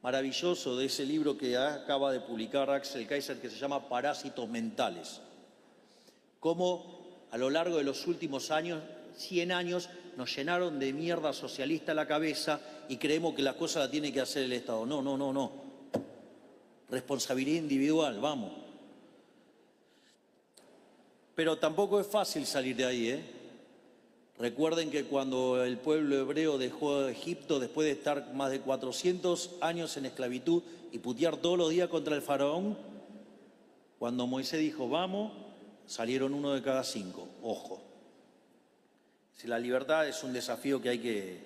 maravilloso de ese libro que acaba de publicar Axel Kaiser, que se llama Parásitos Mentales. Cómo a lo largo de los últimos años, 100 años, nos llenaron de mierda socialista la cabeza y creemos que las cosas las tiene que hacer el Estado. No. Responsabilidad individual, vamos. Pero tampoco es fácil salir de ahí, ¿eh? Recuerden que cuando el pueblo hebreo dejó Egipto, después de estar más de 400 años en esclavitud y putear todos los días contra el faraón, cuando Moisés dijo, vamos, salieron 1 de cada 5. Ojo. Si la libertad es un desafío que hay que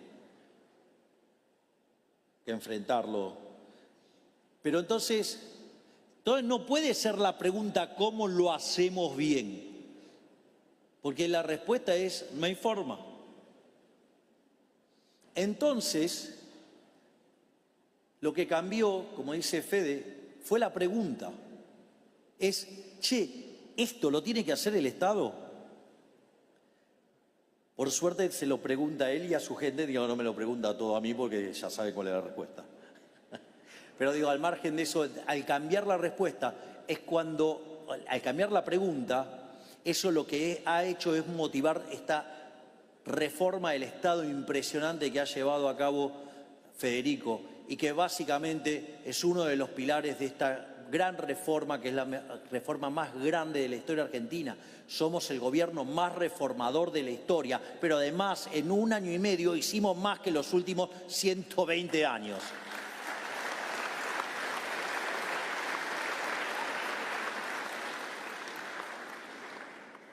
enfrentarlo. Pero entonces no puede ser la pregunta ¿cómo lo hacemos bien? Porque la respuesta es no hay forma. Entonces, lo que cambió, como dice Fede, fue la pregunta. Es, ¿esto lo tiene que hacer el Estado? Por suerte se lo pregunta a él y a su gente, digo, no me lo pregunta todo a mí porque ya sabe cuál es la respuesta. Pero digo, al margen de eso, al cambiar la respuesta, al cambiar la pregunta, eso lo que ha hecho es motivar esta reforma del Estado impresionante que ha llevado a cabo Federico y que básicamente es uno de los pilares de esta gran reforma, que es la reforma más grande de la historia argentina. Somos el gobierno más reformador de la historia, pero además en 1 año y medio hicimos más que los últimos 120 años.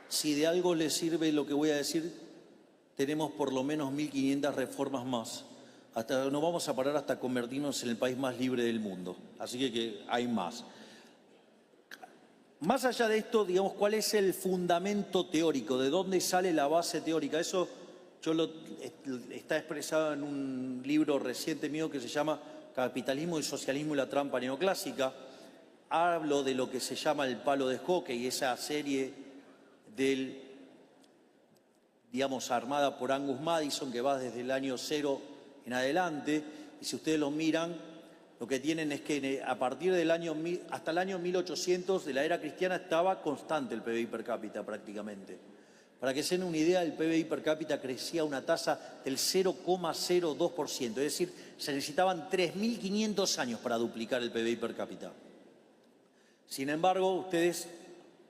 Si de algo les sirve lo que voy a decir, tenemos por lo menos 1.500 reformas más. Nos vamos a parar hasta convertirnos en el país más libre del mundo. Así que hay más. Más allá de esto, digamos, ¿cuál es el fundamento teórico? ¿De dónde sale la base teórica? Eso está expresado en un libro reciente mío que se llama Capitalismo y Socialismo y la Trampa Neoclásica. Hablo de lo que se llama el palo de hockey, esa serie digamos, armada por Angus Madison, que va desde el año 0 en adelante. Y si ustedes lo miran, lo que tienen es que a partir del hasta el año 1800 de la era cristiana estaba constante el PBI per cápita prácticamente. Para que se den una idea, el PBI per cápita crecía a una tasa del 0,02%, es decir, se necesitaban 3.500 años para duplicar el PBI per cápita. Sin embargo, ustedes,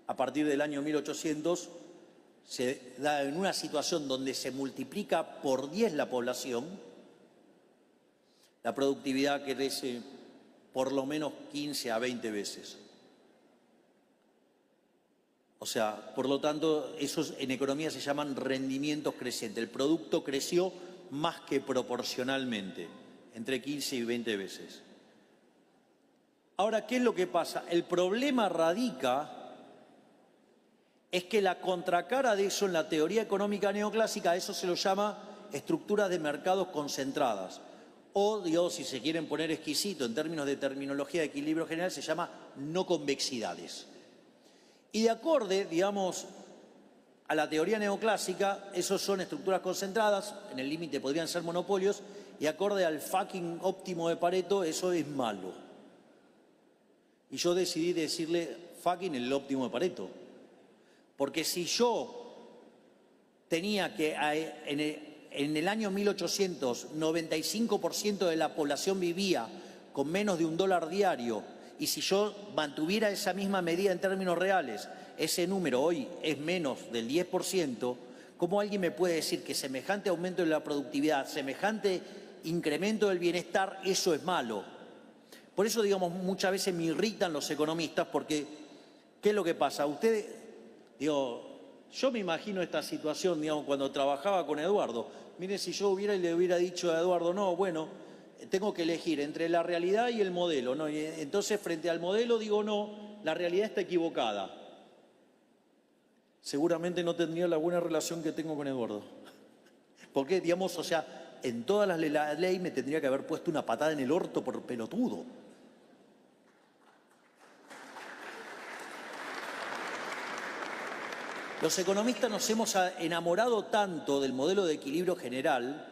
a partir del año 1800, se da en una situación donde se multiplica por 10 la población, la productividad crece por lo menos 15 a 20 veces. O sea, por lo tanto, esos en economía se llaman rendimientos crecientes. El producto creció más que proporcionalmente, entre 15 y 20 veces. Ahora, ¿qué es lo que pasa? El problema radica es que la contracara de eso en la teoría económica neoclásica, eso se lo llama estructuras de mercados concentradas. O, digamos, si se quieren poner exquisito en términos de terminología de equilibrio general, se llama no convexidades. Y de acorde, digamos, a la teoría neoclásica, esos son estructuras concentradas, en el límite podrían ser monopolios, y acorde al fucking óptimo de Pareto, eso es malo. Y yo decidí decirle fucking el óptimo de Pareto. Porque si yo tenía que en el año 1800, 95% de la población vivía con menos de $1 diario, y si yo mantuviera esa misma medida en términos reales, ese número hoy es menos del 10%, ¿cómo alguien me puede decir que semejante aumento de la productividad, semejante incremento del bienestar, eso es malo? Por eso, digamos, muchas veces me irritan los economistas, porque ¿qué es lo que pasa? Ustedes, yo me imagino esta situación, digamos, cuando trabajaba con Eduardo. Miren, si yo le hubiera dicho a Eduardo, no, bueno, tengo que elegir entre la realidad y el modelo, ¿no? Y entonces, frente al modelo, digo, no, la realidad está equivocada. Seguramente no tendría la buena relación que tengo con Eduardo. Porque, digamos, o sea, en todas las la ley me tendría que haber puesto una patada en el orto por pelotudo. Los economistas nos hemos enamorado tanto del modelo de equilibrio general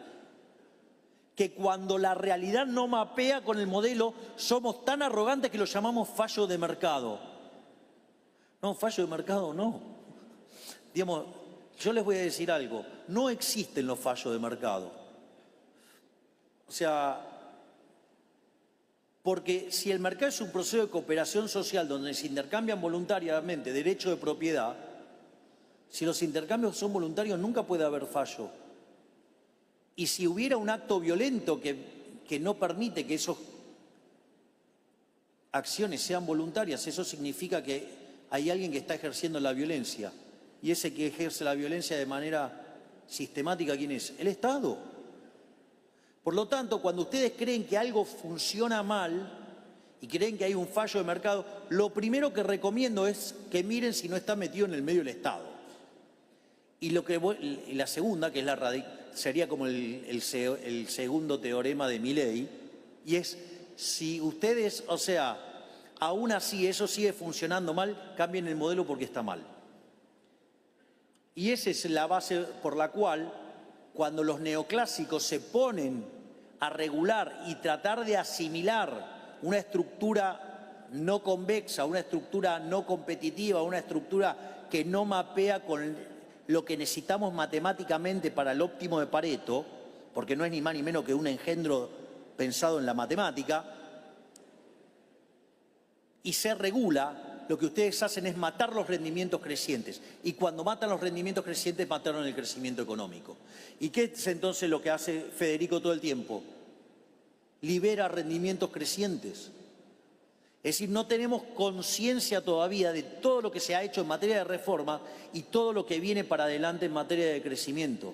que cuando la realidad no mapea con el modelo, somos tan arrogantes que lo llamamos fallo de mercado. No, fallo de mercado no. Digamos, yo les voy a decir algo, no existen los fallos de mercado. O sea, porque si el mercado es un proceso de cooperación social donde se intercambian voluntariamente derechos de propiedad, si los intercambios son voluntarios, nunca puede haber fallo. Y si hubiera un acto violento que no permite que esas acciones sean voluntarias, eso significa que hay alguien que está ejerciendo la violencia. Y ese que ejerce la violencia de manera sistemática, ¿quién es? El Estado. Por lo tanto, cuando ustedes creen que algo funciona mal y creen que hay un fallo de mercado, lo primero que recomiendo es que miren si no está metido en el medio del Estado. Y la segunda, que es sería como el segundo teorema de Milei, y es, si ustedes, o sea, aún así eso sigue funcionando mal, cambien el modelo porque está mal. Y esa es la base por la cual, cuando los neoclásicos se ponen a regular y tratar de asimilar una estructura no convexa, una estructura no competitiva, una estructura que no mapea con lo que necesitamos matemáticamente para el óptimo de Pareto, porque no es ni más ni menos que un engendro pensado en la matemática, y se regula, lo que ustedes hacen es matar los rendimientos crecientes. Y cuando matan los rendimientos crecientes, mataron el crecimiento económico. ¿Y qué es entonces lo que hace Federico todo el tiempo? Libera rendimientos crecientes. Es decir, no tenemos conciencia todavía de todo lo que se ha hecho en materia de reforma y todo lo que viene para adelante en materia de crecimiento.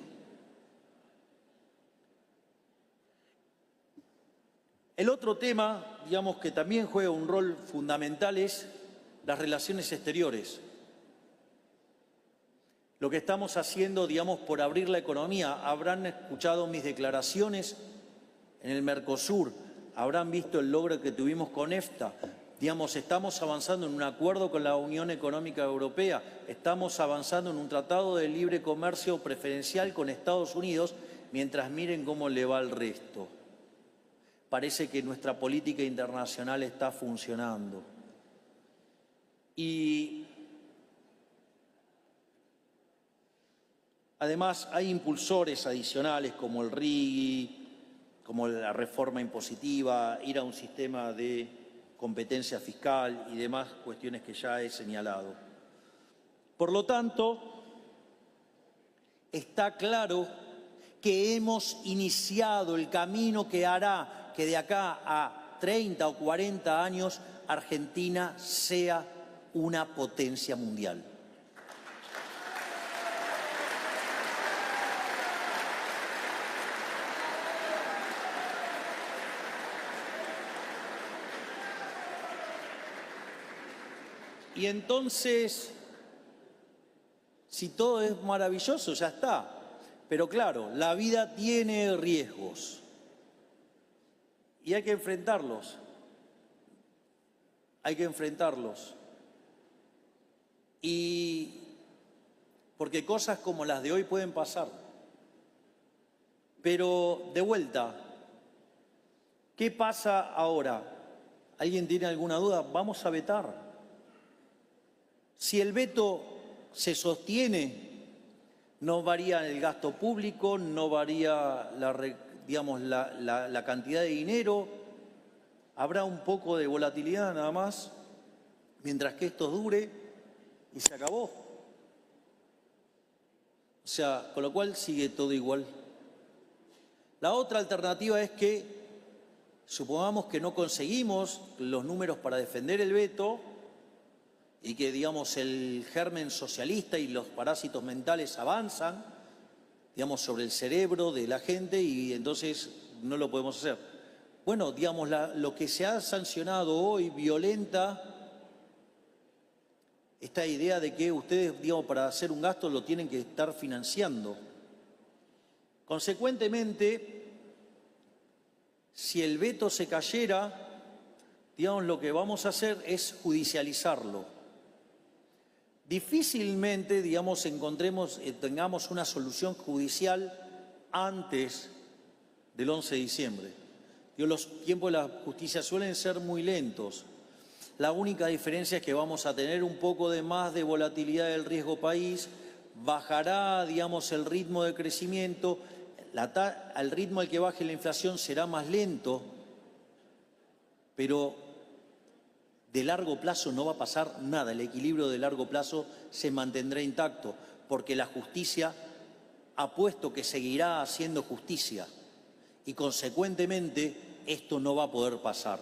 El otro tema, digamos, que también juega un rol fundamental es las relaciones exteriores. Lo que estamos haciendo, digamos, por abrir la economía. Habrán escuchado mis declaraciones en el Mercosur, habrán visto el logro que tuvimos con EFTA. Digamos, estamos avanzando en un acuerdo con la Unión Económica Europea, estamos avanzando en un tratado de libre comercio preferencial con Estados Unidos, mientras miren cómo le va al resto. Parece que nuestra política internacional está funcionando. Y además hay impulsores adicionales como el RIGI, como la reforma impositiva, ir a un sistema de competencia fiscal y demás cuestiones que ya he señalado. Por lo tanto, está claro que hemos iniciado el camino que hará que de acá a 30 o 40 años Argentina sea una potencia mundial. Y entonces, si todo es maravilloso, ya está. Pero claro, la vida tiene riesgos y hay que enfrentarlos. Hay que enfrentarlos. Y porque cosas como las de hoy pueden pasar. Pero de vuelta, ¿qué pasa ahora? ¿Alguien tiene alguna duda? Vamos a vetar. Si el veto se sostiene, no varía el gasto público, no varía la cantidad de dinero, habrá un poco de volatilidad nada más, mientras que esto dure y se acabó. O sea, con lo cual sigue todo igual. La otra alternativa es que, supongamos que no conseguimos los números para defender el veto, y que, digamos, el germen socialista y los parásitos mentales avanzan, digamos, sobre el cerebro de la gente y entonces no lo podemos hacer. Bueno, digamos, lo que se ha sancionado hoy violenta esta idea de que ustedes, digamos, para hacer un gasto lo tienen que estar financiando. Consecuentemente, si el veto se cayera, digamos, lo que vamos a hacer es judicializarlo. Difícilmente, digamos, tengamos una solución judicial antes del 11 de diciembre. Los tiempos de la justicia suelen ser muy lentos. La única diferencia es que vamos a tener un poco de más de volatilidad del riesgo país, bajará, digamos, el ritmo de crecimiento, al ritmo al que baje la inflación será más lento, pero de largo plazo no va a pasar nada, el equilibrio de largo plazo se mantendrá intacto, porque la justicia ha puesto que seguirá haciendo justicia y consecuentemente esto no va a poder pasar.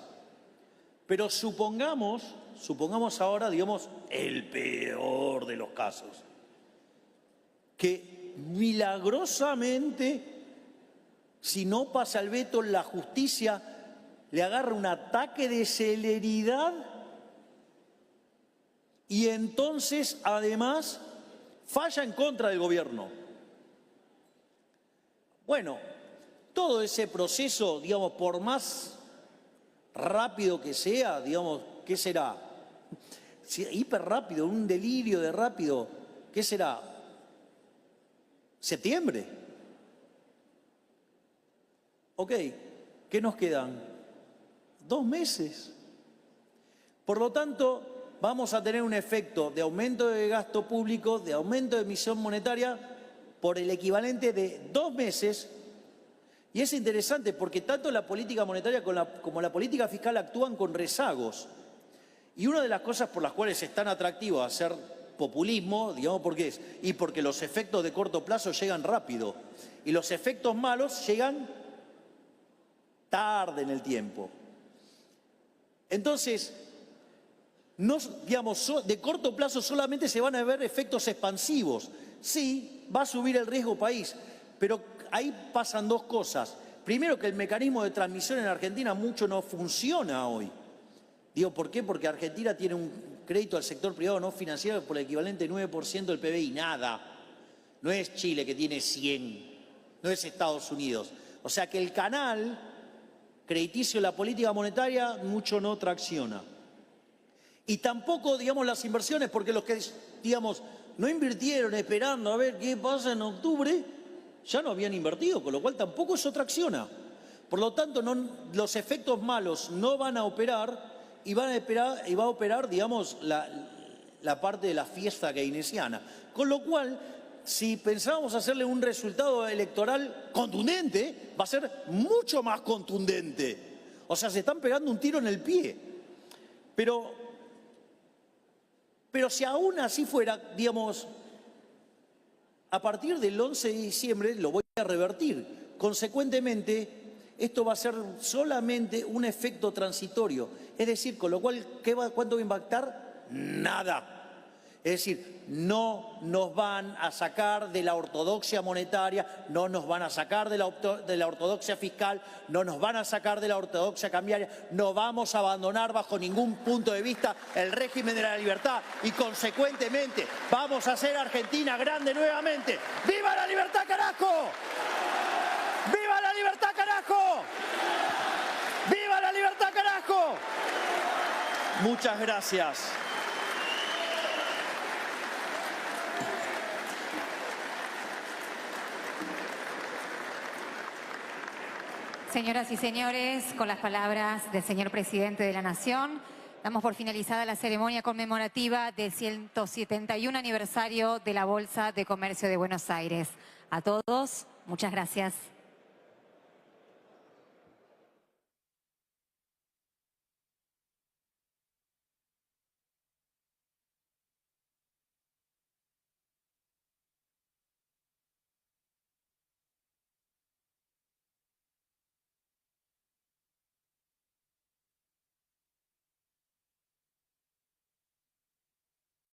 Pero supongamos ahora, digamos, el peor de los casos, que milagrosamente, si no pasa el veto, la justicia le agarra un ataque de celeridad y entonces, además, falla en contra del gobierno. Bueno, todo ese proceso, digamos, por más rápido que sea, digamos, ¿qué será? Hiper rápido, un delirio de rápido, ¿qué será? ¿Septiembre? Ok, ¿qué nos quedan? 2 meses. Por lo tanto, vamos a tener un efecto de aumento de gasto público, de aumento de emisión monetaria por el equivalente de 2 meses. Y es interesante porque tanto la política monetaria como la política fiscal actúan con rezagos. Y una de las cosas por las cuales es tan atractivo hacer populismo, digamos, ¿por qué es? Y porque los efectos de corto plazo llegan rápido y los efectos malos llegan tarde en el tiempo. Entonces, no, digamos, de corto plazo solamente se van a ver efectos expansivos. Sí, va a subir el riesgo país, pero ahí pasan 2 cosas. Primero que el mecanismo de transmisión en Argentina mucho no funciona hoy. Digo, ¿por qué? Porque Argentina tiene un crédito al sector privado no financiado por el equivalente 9% del PBI, nada. No es Chile que tiene 100, no es Estados Unidos. O sea que el canal crediticio de la política monetaria mucho no tracciona. Y tampoco, digamos, las inversiones, porque los que, digamos, no invirtieron esperando a ver qué pasa en octubre, ya no habían invertido, con lo cual tampoco eso tracciona. Por lo tanto, los efectos malos no van a operar y va a operar, digamos, la parte de la fiesta keynesiana. Con lo cual, si pensábamos hacerle un resultado electoral contundente, va a ser mucho más contundente. O sea, se están pegando un tiro en el pie. Pero si aún así fuera, digamos, a partir del 11 de diciembre lo voy a revertir. Consecuentemente, esto va a ser solamente un efecto transitorio. Es decir, con lo cual, ¿cuánto va a impactar? Nada. Es decir, no nos van a sacar de la ortodoxia monetaria, no nos van a sacar de la ortodoxia fiscal, no nos van a sacar de la ortodoxia cambiaria, no vamos a abandonar bajo ningún punto de vista el régimen de la libertad y consecuentemente vamos a hacer Argentina grande nuevamente. ¡Viva la libertad, carajo! ¡Viva la libertad, carajo! ¡Viva la libertad, carajo! Muchas gracias. Señoras y señores, con las palabras del señor presidente de la Nación, damos por finalizada la ceremonia conmemorativa del 171 aniversario de la Bolsa de Comercio de Buenos Aires. A todos, muchas gracias.